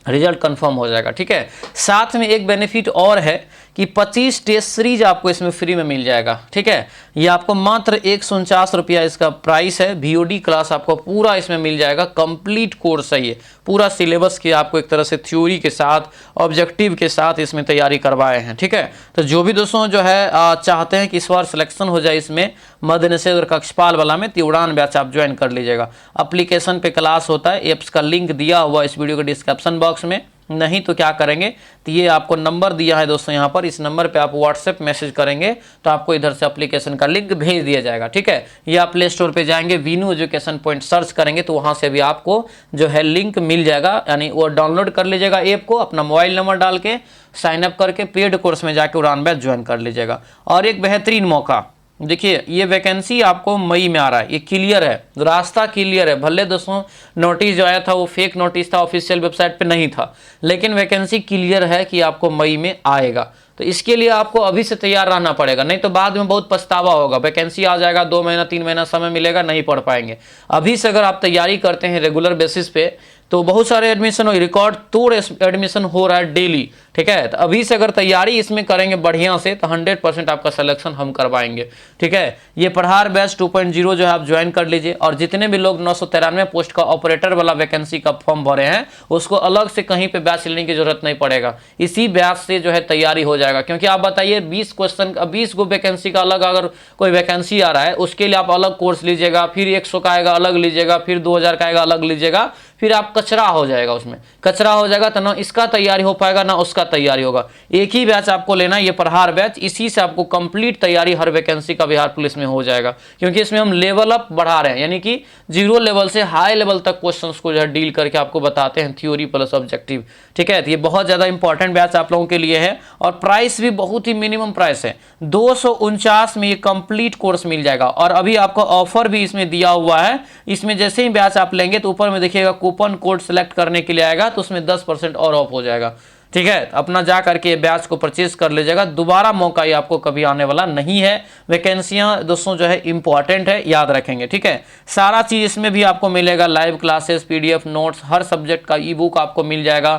रिजल्ट कंफर्म हो जाएगा। ठीक है, साथ में एक बेनिफिट और है कि 25 टेस्ट सीरीज आपको इसमें फ्री में मिल जाएगा। ठीक है, ये आपको मात्र 149 रुपया इसका प्राइस है। VOD क्लास आपको पूरा इसमें मिल जाएगा, कंप्लीट कोर्स है ये, पूरा सिलेबस की आपको एक तरह से थ्योरी के साथ ऑब्जेक्टिव के साथ इसमें तैयारी करवाए हैं। ठीक है, तो जो भी दोस्तों जो है चाहते हैं कि इस बार सिलेक्शन हो जाए इसमें मद्य निषेध और कक्षपाल वाला में, तो उड़ान बैच आप ज्वाइन कर लीजिएगा। एप्लीकेशन पे क्लास होता है, एप्स का लिंक दिया हुआ इस वीडियो के डिस्क्रिप्शन बॉक्स में। नहीं तो क्या करेंगे, तो ये आपको नंबर दिया है दोस्तों यहाँ पर, इस नंबर पे आप व्हाट्सएप मैसेज करेंगे तो आपको इधर से एप्लीकेशन का लिंक भेज दिया जाएगा। ठीक है, ये आप प्ले स्टोर पे जाएंगे, वीनू एजुकेशन पॉइंट सर्च करेंगे तो वहाँ से भी आपको जो है लिंक मिल जाएगा, यानी वो डाउनलोड कर लीजिएगा ऐप को, अपना मोबाइल नंबर डाल के साइन अप करके पेड कोर्स में जाके उड़ान बैच ज्वाइन कर लीजिएगा। और एक बेहतरीन मौका, देखिए ये वैकेंसी आपको मई में आ रहा है, ये क्लियर है, रास्ता क्लियर है। भले दोस्तों नोटिस जो आया था वो फेक नोटिस था, ऑफिशियल वेबसाइट पे नहीं था, लेकिन वैकेंसी क्लियर है कि आपको मई में आएगा। तो इसके लिए आपको अभी से तैयार रहना पड़ेगा, नहीं तो बाद में बहुत पछतावा होगा। वैकेंसी आ जाएगा, 2 महीना 3 महीना समय मिलेगा, नहीं पढ़ पाएंगे। अभी से अगर आप तैयारी करते हैं रेगुलर बेसिस पे तो बहुत सारे एडमिशन हो, रिकॉर्ड तोड़ एडमिशन हो रहा है डेली। ठीक है, तो अभी से अगर तैयारी इसमें करेंगे बढ़िया से तो 100% आपका सिलेक्शन हम करवाएंगे। ठीक है, ये पढ़ार बैच 2.0 जो है आप ज्वाइन कर लीजिए। और जितने भी लोग 993 पोस्ट का ऑपरेटर वाला वैकेंसी का फॉर्म भरे हैं उसको अलग से कहीं पे बैच लेने की जरूरत नहीं पड़ेगा, इसी बैच से जो है तैयारी हो जाएगा। क्योंकि आप बताइए 20 क्वेश्चन का 20 गो वैकेंसी का अलग अगर कोई वैकेंसी आ रहा है उसके लिए आप अलग कोर्स लीजिएगा, फिर 100 का आएगा अलग लीजिएगा, फिर 2000 का आएगा अलग लीजिएगा, फिर आप कचरा हो जाएगा, उसमें कचरा हो जाएगा तो ना इसका तैयारी हो पाएगा ना उसका तैयारी होगा। एक ही बैच आपको लेना है, ये प्रहार बैच, इसी से आपको कंप्लीट तैयारी हर वैकेंसी का बिहार पुलिस में हो जाएगा। क्योंकि इसमें हम लेवल अप बढ़ा रहे हैं, यानी कि 0 लेवल से हाई लेवल तक क्वेश्चंस को जो है डील करके आपको बताते हैं, थ्योरी प्लस ऑब्जेक्टिव। ठीक है, तो ये बहुत ज्यादा इंपॉर्टेंट बैच आप लोगों के लिए है और प्राइस भी बहुत ही मिनिमम प्राइस है, 249 में ये कंप्लीट कोर्स मिल जाएगा। और अभी आपको ऑफर भी इसमें दिया हुआ है, इसमें जैसे ही बैच आप लेंगे तो ऊपर में देखिएगा कूपन कोड सेलेक्ट करने के लिए आएगा तो उसमें 10% और ऑफ हो जाएगा। ठीक है, अपना जा करके बैच को परचेज कर लीजिएगा, दोबारा मौका ये आपको कभी आने वाला नहीं है। वैकेंसियां दोस्तों जो है इंपॉर्टेंट है, याद रखेंगे। ठीक है, सारा चीज इसमें भी आपको मिलेगा, लाइव क्लासेस, PDF नोट्स, हर सब्जेक्ट का ई-बुक आपको मिल जाएगा,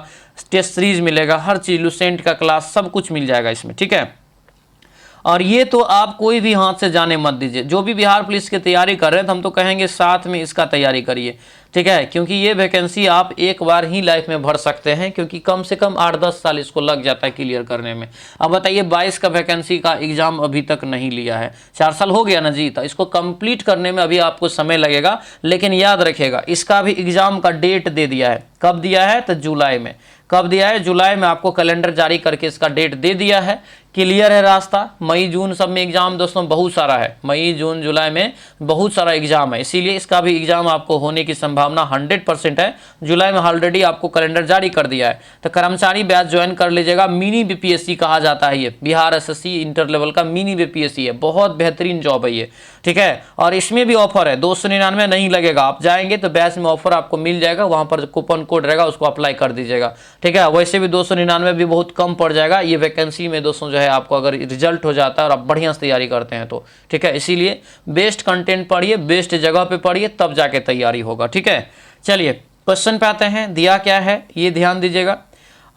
टेस्ट सीरीज मिलेगा, हर चीज, लुसेंट का क्लास, सब कुछ मिल जाएगा इसमें। ठीक है, और ये तो आप कोई भी हाथ से जाने मत दीजिए। जो भी बिहार पुलिस की तैयारी कर रहे हैं तो हम तो कहेंगे साथ में इसका तैयारी करिए। ठीक है, क्योंकि ये वैकेंसी आप एक बार ही लाइफ में भर सकते हैं, क्योंकि कम से कम 8-10 साल इसको लग जाता है क्लियर करने में। अब बताइए 22 का वैकेंसी का एग्जाम अभी तक नहीं लिया है, 4 साल हो गया ना जी, तो इसको कंप्लीट करने में अभी आपको समय लगेगा। लेकिन याद रखिएगा इसका भी एग्जाम का डेट दे दिया है, कब दिया है, तो जुलाई में। कब दिया है, जुलाई में आपको कैलेंडर जारी करके इसका डेट दे दिया है क्लियर है रास्ता। मई जून सब में एग्जाम दोस्तों बहुत सारा है, मई जून जुलाई में बहुत सारा एग्जाम है, इसीलिए इसका भी एग्जाम आपको होने की संभावना 100% है। जुलाई में ऑलरेडी आपको कैलेंडर जारी कर दिया है। तो कर्मचारी बैच ज्वाइन कर लीजिएगा। मिनी बीपीएससी कहा जाता है ये, बिहार एसएससी इंटर लेवल का मिनी बीपीएससी है, बहुत बेहतरीन जॉब है ये, ठीक है। और इसमें भी ऑफर है, 299 नहीं लगेगा, आप जाएंगे तो बैच में ऑफर आपको मिल जाएगा, वहां पर कूपन कोड रहेगा उसको अप्लाई कर दीजिएगा, ठीक है। वैसे भी 299 भी बहुत कम पड़ जाएगा ये वैकेंसी में दोस्तों जो है, आपको अगर रिजल्ट हो जाता है और आप बढ़िया से तैयारी करते हैं तो, ठीक है। इसीलिए बेस्ट कंटेंट पढ़िए, बेस्ट जगह पे पढ़िए, तब जाके तैयारी होगा, ठीक है। चलिए क्वेश्चन पे आते हैं। दिया क्या है ये ध्यान दीजिएगा।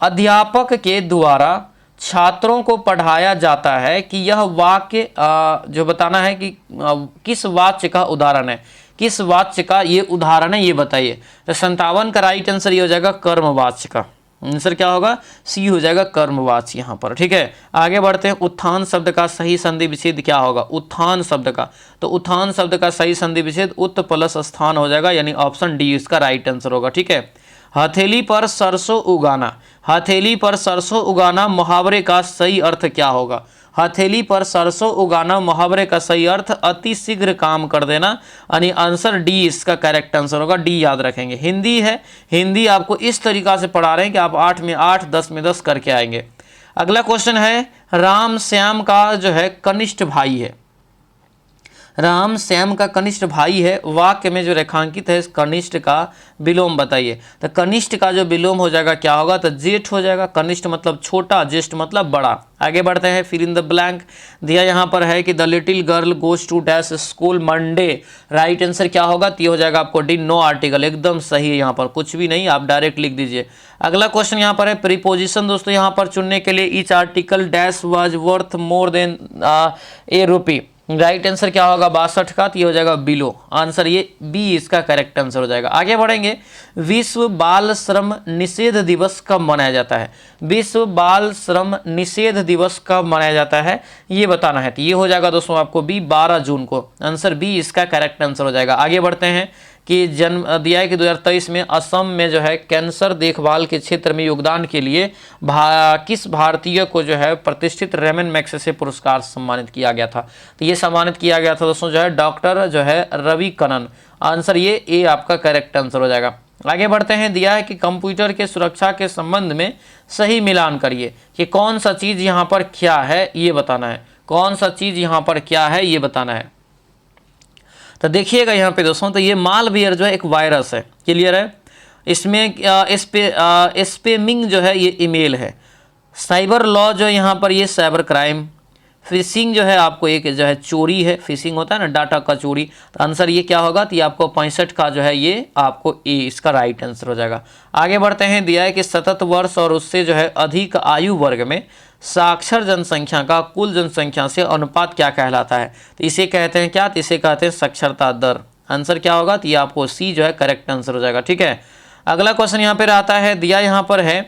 अध्यापक के द्वारा छात्रों को पढ़ाया जाता है कि यह वाक्य जो बताना है कि किस वाक्य का उदाहरण है, किस वाक्य का ये उदाहरण है ये बताइए। तो 57 का राइट आंसर ये हो जाएगा कर्मवाच्य का आंसर, क्या होगा सी हो जाएगा कर्मवाच्य यहाँ पर, ठीक है। आगे बढ़ते हैं। उत्थान शब्द का सही संधि विच्छेद क्या होगा, उत्थान शब्द का, तो उत्थान शब्द का सही संधि विच्छेद उत्त प्लस स्थान हो जाएगा, यानी ऑप्शन डी इसका राइट आंसर होगा, ठीक है। हथेली पर सरसों उगाना, हथेली पर सरसों उगाना मुहावरे का सही अर्थ क्या होगा। हथेली पर सरसों उगाना मुहावरे का सही अर्थ अति शीघ्र काम कर देना, यानी आंसर डी इसका करेक्ट आंसर होगा, डी याद रखेंगे। हिंदी है, हिंदी आपको इस तरीका से पढ़ा रहे हैं कि आप 8 में 8 10 में 10 करके आएंगे। अगला क्वेश्चन है, राम श्याम का जो है कनिष्ठ भाई है, राम श्याम का कनिष्ठ भाई है, वाक्य में जो रेखांकित है इस कनिष्ठ का विलोम बताइए। तो कनिष्ठ का जो विलोम हो जाएगा क्या होगा, तो जेठ हो जाएगा। कनिष्ठ मतलब छोटा, ज्येष्ठ मतलब बड़ा। आगे बढ़ते हैं। फिर इन द ब्लैंक दिया यहाँ पर है कि the little girl goes to dash school Monday, right answer क्या होगा, तो हो जाएगा आपको डी, नो आर्टिकल, एकदम सही है, यहाँ पर कुछ भी नहीं, आप डायरेक्ट लिख दीजिए। अगला क्वेश्चन यहाँ पर है प्रीपोजिशन दोस्तों, यहाँ पर चुनने के लिए each article dash was worth more than A rupee, right answer क्या होगा 62 का, तो ये हो जाएगा बिलो, आंसर ये बी इसका करेक्ट आंसर हो जाएगा। आगे बढ़ेंगे। विश्व बाल श्रम निषेध दिवस कब मनाया जाता है, विश्व बाल श्रम निषेध दिवस कब मनाया जाता है ये बताना है, तो ये हो जाएगा दोस्तों आपको बी 12 जून को, आंसर बी इसका करेक्ट आंसर हो जाएगा। आगे बढ़ते हैं कि जन्म दिया है कि 2023 में असम में जो है कैंसर देखभाल के क्षेत्र में योगदान के लिए किस भारतीय को जो है प्रतिष्ठित रेमन मैग्सेसे पुरस्कार सम्मानित किया गया था, तो ये सम्मानित किया गया था दोस्तों जो है डॉक्टर जो है रवि कनन, आंसर ये ए आपका करेक्ट आंसर हो जाएगा। आगे बढ़ते हैं। दिया है कि कंप्यूटर के सुरक्षा के संबंध में सही मिलान करिए कि कौन सा चीज़ यहाँ पर क्या है ये बताना है, कौन सा चीज़ यहाँ पर क्या है ये बताना है। तो देखिएगा यहाँ पे दोस्तों, तो ये मालवेयर जो है एक वायरस है, क्लियर है। इसमें स्पैमिंग जो है ये ईमेल है, साइबर लॉ जो है यहाँ पर ये साइबर क्राइम, फिशिंग जो है आपको एक जो है चोरी है, फिशिंग होता है ना डाटा का चोरी, तो आंसर ये क्या होगा, तो ये आपको 65 का जो है ये आपको ए इसका राइट आंसर हो जाएगा। आगे बढ़ते हैं। दिया है कि 70 वर्ष और उससे जो है अधिक आयु वर्ग में साक्षर जनसंख्या का कुल जनसंख्या से अनुपात क्या कहलाता है, तो इसे कहते हैं क्या, तो इसे कहते हैं साक्षरता दर, आंसर क्या होगा, तो ये आपको सी जो है करेक्ट आंसर हो जाएगा, ठीक है। अगला क्वेश्चन यहाँ पर आता है। दिया यहाँ पर है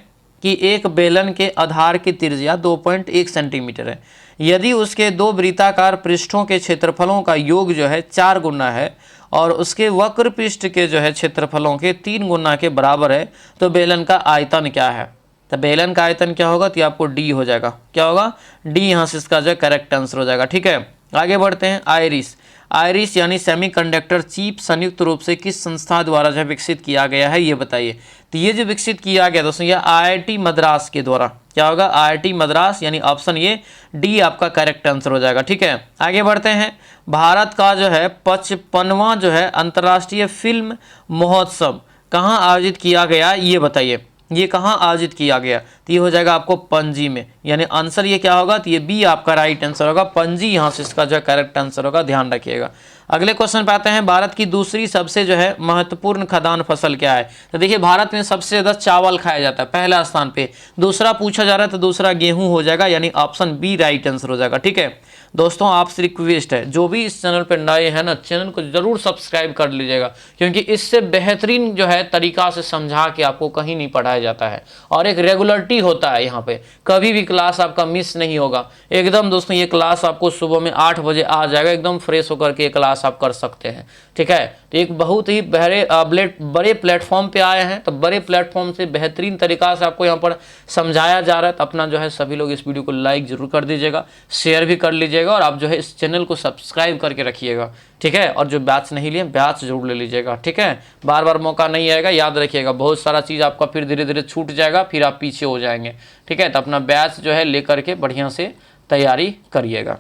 कि एक बेलन के आधार की त्रिज्या 2.1 सेंटीमीटर है, यदि उसके दो वृत्ताकार पृष्ठों के क्षेत्रफलों का योग जो है 4 गुना है और उसके वक्र पृष्ठ के जो है क्षेत्रफलों के 3 गुना के बराबर है, तो बेलन का आयतन क्या है, तो बेलन का आयतन क्या होगा, तो आपको डी हो जाएगा, क्या होगा डी, यहाँ से इसका जो है करेक्ट आंसर हो जाएगा, ठीक है। आगे बढ़ते हैं। आयरिस, आयरिस यानी सेमीकंडक्टर चिप संयुक्त रूप से किस संस्था द्वारा जो विकसित किया गया है ये बताइए। तो ये जो विकसित किया गया दोस्तों ये आईआईटी मद्रास के द्वारा, क्या होगा आईआईटी मद्रास, यानी ऑप्शन ये डी आपका करेक्ट आंसर हो जाएगा, ठीक है। आगे बढ़ते हैं। भारत का जो है 55वां जो है अंतर्राष्ट्रीय फिल्म महोत्सव कहाँ आयोजित किया गया ये बताइए, ये कहाँ आयोजित किया गया, तो ये हो जाएगा आपको पणजी में, यानी आंसर ये क्या होगा, तो ये बी आपका राइट आंसर होगा, पणजी यहाँ से इसका जो करेक्ट आंसर होगा, ध्यान रखिएगा। अगले क्वेश्चन पे आते हैं। भारत की दूसरी सबसे जो है महत्वपूर्ण खाद्यान्न फसल क्या है, तो देखिए भारत में सबसे ज़्यादा चावल खाया जाता है पहला स्थान पे, दूसरा पूछा जा रहा है तो दूसरा गेहूं हो जाएगा, यानी ऑप्शन बी राइट आंसर हो जाएगा, ठीक है। दोस्तों आपसे रिक्वेस्ट है, जो भी इस चैनल पर नए हैं ना, चैनल को जरूर सब्सक्राइब कर लीजिएगा, क्योंकि इससे बेहतरीन जो है तरीका से समझा के आपको कहीं नहीं पढ़ाया जाता है और एक रेगुलरिटी होता है। यहाँ पे कभी भी क्लास आपका मिस नहीं होगा एकदम। दोस्तों ये क्लास आपको सुबह में 8 बजे आ जाएगा, एकदम फ्रेश होकर के क्लास आप कर सकते हैं, ठीक है। तो एक बहुत ही बड़े प्लेटफॉर्म पे आए हैं, तो बड़े प्लेटफॉर्म से बेहतरीन तरीका से आपको यहाँ पर समझाया जा रहा है। तो अपना जो है सभी लोग इस वीडियो को लाइक जरूर कर दीजिएगा, शेयर भी कर लीजिएगा और आप जो है इस चैनल को सब्सक्राइब करके रखिएगा, ठीक है। और जो बैच नहीं लिए बैच जरूर ले लीजिएगा, ठीक है। बार बार मौका नहीं आएगा, याद रखिएगा, बहुत सारा चीज़ आपका फिर धीरे धीरे छूट जाएगा, फिर आप पीछे हो जाएंगे, ठीक है। तो अपना बैच जो है लेकर के बढ़िया से तैयारी करिएगा।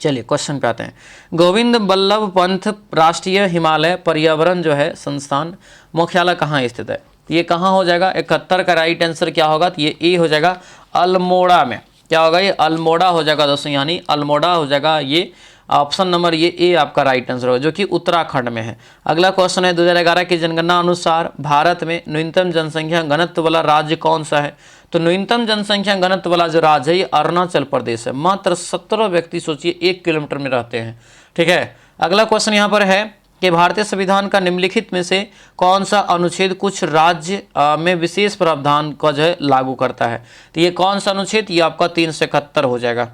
चलिए क्वेश्चन पे आते हैं। गोविंद बल्लभ पंत राष्ट्रीय हिमालय पर्यावरण जो है संस्थान मुख्यालय कहाँ स्थित है? ये कहाँ हो जाएगा? 71 का राइट आंसर क्या होगा? तो ये ए हो जाएगा, अल्मोड़ा में। क्या होगा? ये अल्मोड़ा हो जाएगा दोस्तों, यानी अल्मोड़ा हो जाएगा ये ऑप्शन नंबर ये ए आपका राइट आंसर होगा, जो कि उत्तराखंड में है। अगला क्वेश्चन है 2011 की जनगणना अनुसार भारत में न्यूनतम जनसंख्या घनत्व वाला राज्य कौन सा है? तो न्यूनतम जनसंख्या घनत्व वाला जो राज्य है ये अरुणाचल प्रदेश है। मात्र 17 व्यक्ति सोचिए 1 किलोमीटर में रहते हैं, ठीक है। अगला क्वेश्चन यहाँ पर है कि भारतीय संविधान का निम्नलिखित में से कौन सा अनुच्छेद कुछ राज्य में विशेष प्रावधान का जो है लागू करता है? तो ये कौन सा अनुच्छेद? ये आपका 371 हो जाएगा।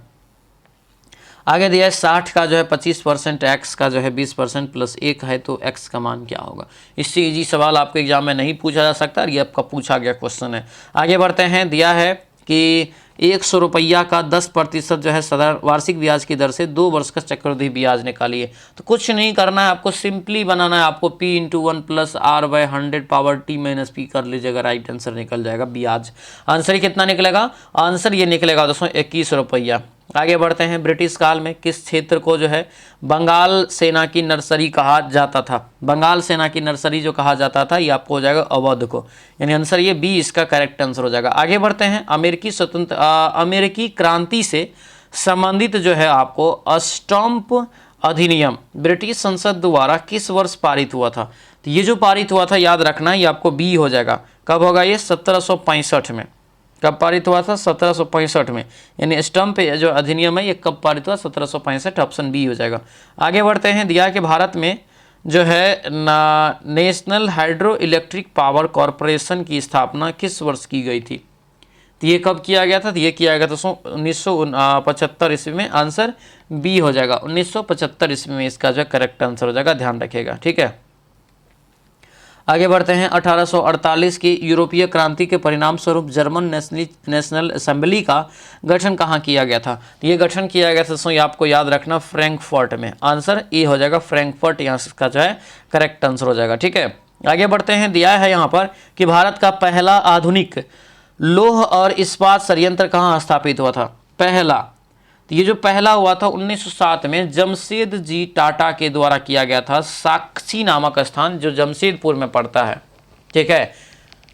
आगे दिया है 60 का जो है 25%, एक्स का जो है 20% प्लस 1 है, तो एक्स का मान क्या होगा? इससे इजी सवाल आपके एग्जाम में नहीं पूछा जा सकता, ये आपका पूछा गया क्वेश्चन है। आगे बढ़ते हैं। दिया है कि 100 रुपया का 10% जो है साधारण वार्षिक ब्याज की दर से 2 वर्ष का चक्रवृद्धि ब्याज निकालिए। तो कुछ नहीं करना है, आपको सिंपली बनाना है। आपको p × 1 + r/100 power t - p कर लीजिएगा, राइट आंसर निकल जाएगा ब्याज। आंसर कितना निकलेगा? आंसर ये निकलेगा दोस्तों 21 रुपया। आगे बढ़ते हैं। ब्रिटिश काल में किस क्षेत्र को जो है बंगाल सेना की नर्सरी कहा जाता था? बंगाल सेना की नर्सरी जो कहा जाता था ये आपको हो जाएगा अवध को, यानी आंसर ये बी इसका करेक्ट आंसर हो जाएगा। आगे बढ़ते हैं। अमेरिकी क्रांति से संबंधित जो है आपको स्टैंप अधिनियम ब्रिटिश संसद द्वारा किस वर्ष पारित हुआ था? तो ये जो पारित हुआ था याद रखना, ये आपको बी हो जाएगा। कब होगा ये? 1765 में। कब पारित हुआ था? 1765 में। यानी स्टैंप जो अधिनियम है ये कब पारित हुआ? 1765, ऑप्शन बी हो जाएगा। आगे बढ़ते हैं। दिया कि भारत में जो है national hydro electric power corporation की स्थापना किस वर्ष की गई थी? तो ये कब किया गया था? तो ये किया गया था 1975 ईस्वी में। आंसर बी हो जाएगा, 1975 ईस्वी में इसका जो है करेक्ट आंसर हो जाएगा, ध्यान रखिएगा, ठीक है। आगे बढ़ते हैं। 1848 की यूरोपीय क्रांति के परिणाम स्वरूप जर्मन नेशनल असेंबली का गठन कहाँ किया गया था? ये गठन किया गया था दोस्तों, ये आपको याद रखना, फ्रैंकफर्ट में। आंसर ए हो जाएगा, फ्रैंकफर्ट यहाँ इसका जो है करेक्ट आंसर हो जाएगा, ठीक है। आगे बढ़ते हैं। दिया है यहाँ पर कि भारत का पहला आधुनिक लौह और इस्पात संयंत्र कहाँ स्थापित हुआ था? पहला, तो ये जो पहला हुआ था 1907 में जमशेद जी टाटा के द्वारा किया गया था। साक्षी नामक स्थान जो जमशेदपुर में पड़ता है, ठीक है,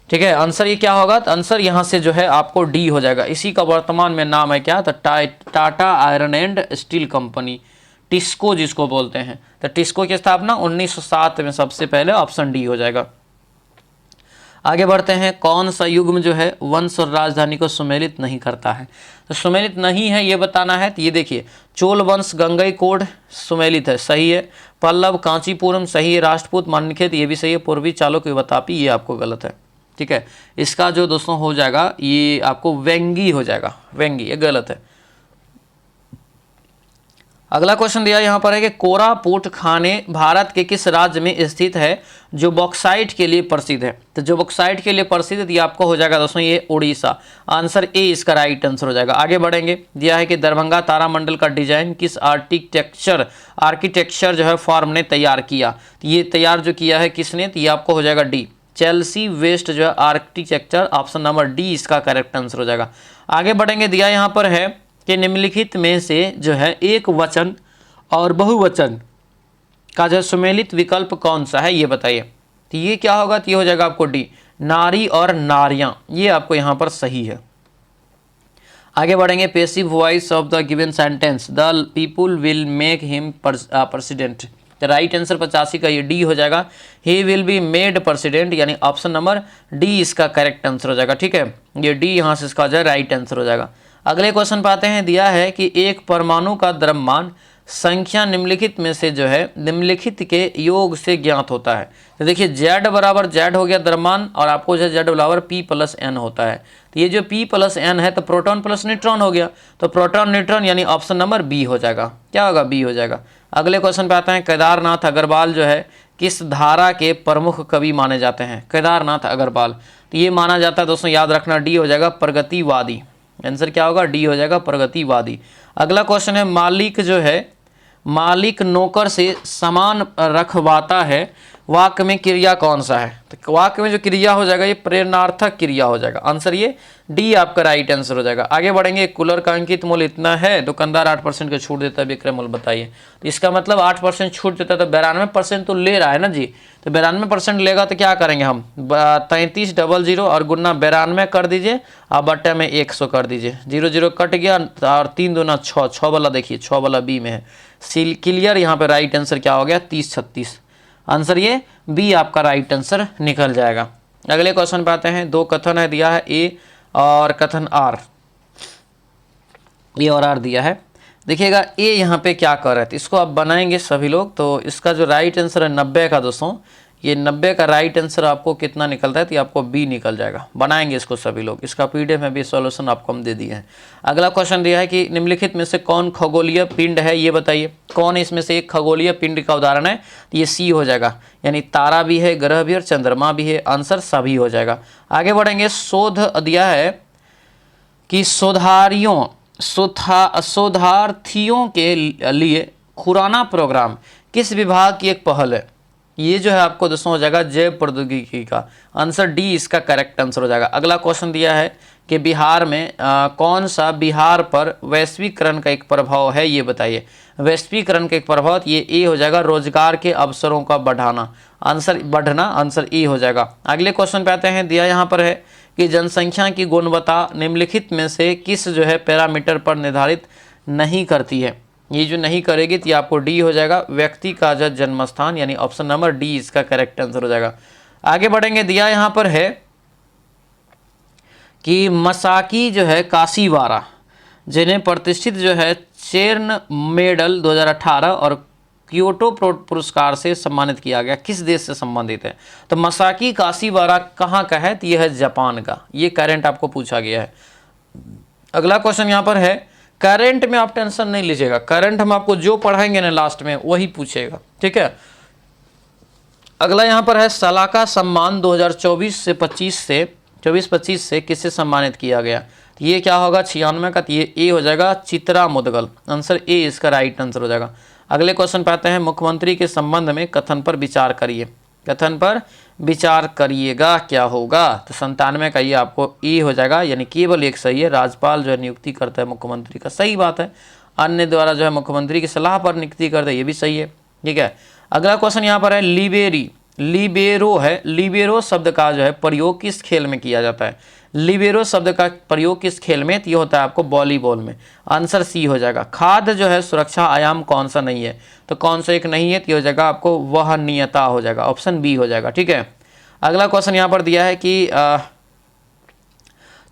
ठीक है। आंसर ये क्या होगा? तो आंसर यहाँ से जो है आपको डी हो जाएगा। इसी का वर्तमान में नाम है क्या? तो Tata iron and steel company, TISCO जिसको बोलते हैं। तो टिस्को की स्थापना 1907 में सबसे पहले, ऑप्शन डी हो जाएगा। आगे बढ़ते हैं। कौन सा युग्म जो है वंश और राजधानी को सुमेलित नहीं करता है? तो सुमेलित नहीं है ये बताना है। तो ये देखिए, चोल वंश गंगईकोंड सुमेलित है, सही है। पल्लव कांचीपुरम सही है। राष्ट्रकूट मान्यखेत ये भी सही है। पूर्वी चालुक्य वतापी ये आपको गलत है, ठीक है। इसका जो दोस्तों हो जाएगा ये आपको वेंगी हो जाएगा, वेंगी, ये गलत है। अगला क्वेश्चन दिया यहाँ पर है कि कोरापुट खाने भारत के किस राज्य में स्थित है जो बॉक्साइट के लिए प्रसिद्ध है? तो जो बॉक्साइट के लिए प्रसिद्ध है ये आपको हो जाएगा दोस्तों ये उड़ीसा। आंसर ए इसका राइट आंसर हो जाएगा। आगे बढ़ेंगे। दिया है कि दरभंगा तारामंडल का डिजाइन किस आर्किटेक्चर जो है फॉर्म ने तैयार किया? तो ये तैयार जो किया है किसने? तो ये आपको हो जाएगा डी, चेल्सी वेस्ट जो है आर्किटेक्चर, ऑप्शन नंबर डी इसका करेक्ट आंसर हो जाएगा। आगे बढ़ेंगे। दिया यहाँ पर है कि निम्नलिखित में से जो है एक वचन और बहुवचन का जो सुमेलित विकल्प कौन सा है ये बताइए। तो ये क्या होगा? तो ये हो जाएगा आपको डी, नारी और नारियां, ये आपको यहाँ पर सही है। आगे बढ़ेंगे। Passive voice of the given sentence the people will make him president. तो राइट आंसर 85 का ये डी हो जाएगा, he will be made president, यानी ऑप्शन नंबर डी इसका करेक्ट आंसर हो जाएगा, ठीक है। ये डी यहाँ से इसका जो है राइट आंसर हो जाएगा। अगले क्वेश्चन पे आते हैं, दिया है कि एक परमाणु का द्रव्यमान संख्या निम्नलिखित में से जो है निम्नलिखित के योग से ज्ञात होता है। तो देखिए Z बराबर Z हो गया द्रव्यमान, और आपको जो Z बराबर P+N होता है। तो ये जो P+N है तो प्रोटॉन प्लस न्यूट्रॉन हो गया, तो प्रोटॉन न्यूट्रॉन यानी ऑप्शन नंबर बी हो जाएगा। क्या होगा? बी हो जाएगा। अगले क्वेश्चन पे आते हैं, केदारनाथ अग्रवाल जो है किस धारा के प्रमुख कवि माने जाते हैं? केदारनाथ अग्रवाल, तो ये माना जाता है दोस्तों, याद रखना डी हो जाएगा प्रगतिवादी। आंसर क्या होगा? डी हो जाएगा प्रगतिवादी। अगला क्वेश्चन है, मालिक जो है मालिक नौकर से सामान रखवाता है, वाक्य में क्रिया कौन सा है? तो वाक्य में जो क्रिया हो जाएगा ये प्रेरणार्थक क्रिया हो जाएगा। आंसर ये डी आपका राइट आंसर हो जाएगा। आगे बढ़ेंगे, कूलर का अंकित मूल्य इतना है, दुकानदार 8% का छूट देता है, विक्रय मूल्य बताइए। तो इसका मतलब 8% छूट देता है तो 92% तो ले रहा है ना जी। तो 92% लेगा तो क्या करेंगे हम? 3300 और गुना 92 कर दीजिए, और बट्टे में 100 कर दीजिए। 0 कट गया, और 3 दूना 6, 6 वाला देखिए 6 वाला बी में है। क्लियर, यहाँ पे राइट आंसर क्या हो गया? 3036। आंसर ये बी आपका राइट आंसर निकल जाएगा। अगले क्वेश्चन पे आते हैं, दो कथन है, दिया है ए और कथन आर, ए और आर दिया है। देखिएगा ए यहाँ पे क्या कर रहे थे, इसको आप बनाएंगे सभी लोग, तो इसका जो राइट आंसर है 90 का दोस्तों, ये 90 का राइट आंसर आपको कितना निकलता है? तो आपको बी निकल जाएगा। बनाएंगे इसको सभी लोग, इसका पीडीएफ में भी सॉल्यूशन आपको हम दे दिए हैं। अगला क्वेश्चन दिया है कि निम्नलिखित में से कौन खगोलीय पिंड है, ये बताइए। कौन इसमें से एक खगोलीय पिंड का उदाहरण है? तो ये सी हो जाएगा, यानी तारा भी है, ग्रह भी और चंद्रमा भी है। आंसर सभी हो जाएगा। आगे बढ़ेंगे, शोध दिया है कि शोधार्थियों के लिए खुराना प्रोग्राम किस विभाग की एक पहल है? ये जो है आपको दोस्तों हो जाएगा जैव प्रौद्योगिकी का। आंसर डी इसका करेक्ट आंसर हो जाएगा। अगला क्वेश्चन दिया है कि बिहार में कौन सा बिहार पर वैश्वीकरण का एक प्रभाव है, ये बताइए। वैश्वीकरण का एक प्रभाव, ये ए हो जाएगा, रोजगार के अवसरों का बढ़ाना। आंसर बढ़ना, आंसर ए हो जाएगा। अगले क्वेश्चन पे आते हैं, दिया यहाँ पर है कि जनसंख्या की गुणवत्ता निम्नलिखित में से किस जो है पैरामीटर पर निर्धारित नहीं करती है? ये जो नहीं करेगी तो आपको डी हो जाएगा, व्यक्ति का जो जन्म स्थान, यानी ऑप्शन नंबर डी इसका करेक्ट आंसर हो जाएगा। आगे बढ़ेंगे, दिया यहाँ पर है कि मसाकी जो है काशीवारा, जिन्हें प्रतिष्ठित जो है चेर्न मेडल 2018 और क्योटो पुरस्कार से सम्मानित किया गया, किस देश से संबंधित है? तो मसाकी काशीवारा कहाँ का है? तो यह है जापान का। ये करंट आपको पूछा गया है। अगला क्वेश्चन यहाँ पर है, करंट में आप टेंशन नहीं लीजिएगा, करंट हम आपको जो पढ़ाएंगे ना लास्ट में वही पूछेगा, ठीक है। अगला यहाँ पर है, सलाका सम्मान 2024 से 24-25 से किससे सम्मानित किया गया? तो ये क्या होगा? 96 का, तो ये ए हो जाएगा, चित्रा मुदगल। आंसर ए इसका राइट आंसर हो जाएगा। अगले क्वेश्चन पे आते हैं, मुख्यमंत्री के संबंध में कथन पर विचार करिए। कथन पर विचार करिएगा क्या होगा? तो 97 का ये आपको ए हो जाएगा, यानी केवल एक सही है। राज्यपाल जो है नियुक्ति करता है मुख्यमंत्री का, सही बात है। अन्य द्वारा जो है मुख्यमंत्री की सलाह पर नियुक्ति करता है, ये भी सही है, ठीक है। अगला क्वेश्चन यहाँ पर है, लिबेरो है, लिबेरो शब्द का जो है प्रयोग किस खेल में किया जाता है? लिबेरो शब्द का प्रयोग किस खेल में? तो ये होता है आपको वॉलीबॉल में। आंसर सी हो जाएगा। खाद्य जो है सुरक्षा आयाम कौन सा नहीं है? तो कौन सा एक नहीं है? तो ये हो जाएगा आपको वहनीयता हो जाएगा, ऑप्शन बी हो जाएगा, ठीक है। अगला क्वेश्चन यहाँ पर दिया है कि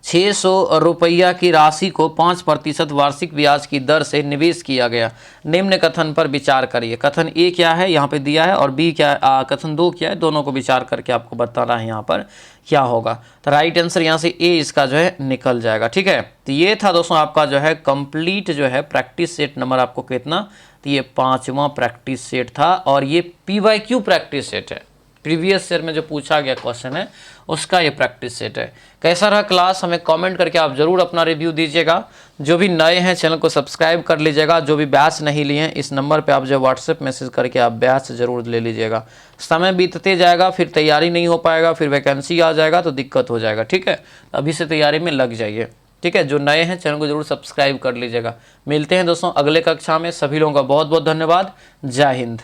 600 रुपया की राशि को 5% वार्षिक ब्याज की दर से निवेश किया गया, निम्न कथन पर विचार करिए। कथन ए क्या है यहाँ पे दिया है, और बी क्या कथन दो क्या है, दोनों को विचार करके आपको बताना है यहाँ पर क्या होगा। तो राइट आंसर यहाँ से ए इसका जो है निकल जाएगा, ठीक है। तो ये था दोस्तों आपका जो है कंप्लीट जो है प्रैक्टिस सेट नंबर आपको कितना? तो ये 5वां प्रैक्टिस सेट था, और ये PYQ प्रैक्टिस सेट है। प्रीवियस ईयर में जो पूछा गया क्वेश्चन है उसका ये प्रैक्टिस सेट है। कैसा रहा क्लास, हमें कमेंट करके आप जरूर अपना रिव्यू दीजिएगा। जो भी नए हैं चैनल को सब्सक्राइब कर लीजिएगा। जो भी बैच नहीं लिए हैं इस नंबर पे आप जो व्हाट्सएप मैसेज करके आप बैच जरूर ले लीजिएगा। समय बीतते जाएगा, फिर तैयारी नहीं हो पाएगा, फिर वैकेंसी आ जाएगा तो दिक्कत हो जाएगा, ठीक है। अभी से तैयारी में लग जाइए, ठीक है। जो नए हैं चैनल को जरूर सब्सक्राइब कर लीजिएगा। मिलते हैं दोस्तों अगले कक्षा में। सभी लोगों का बहुत बहुत धन्यवाद। जय हिंद।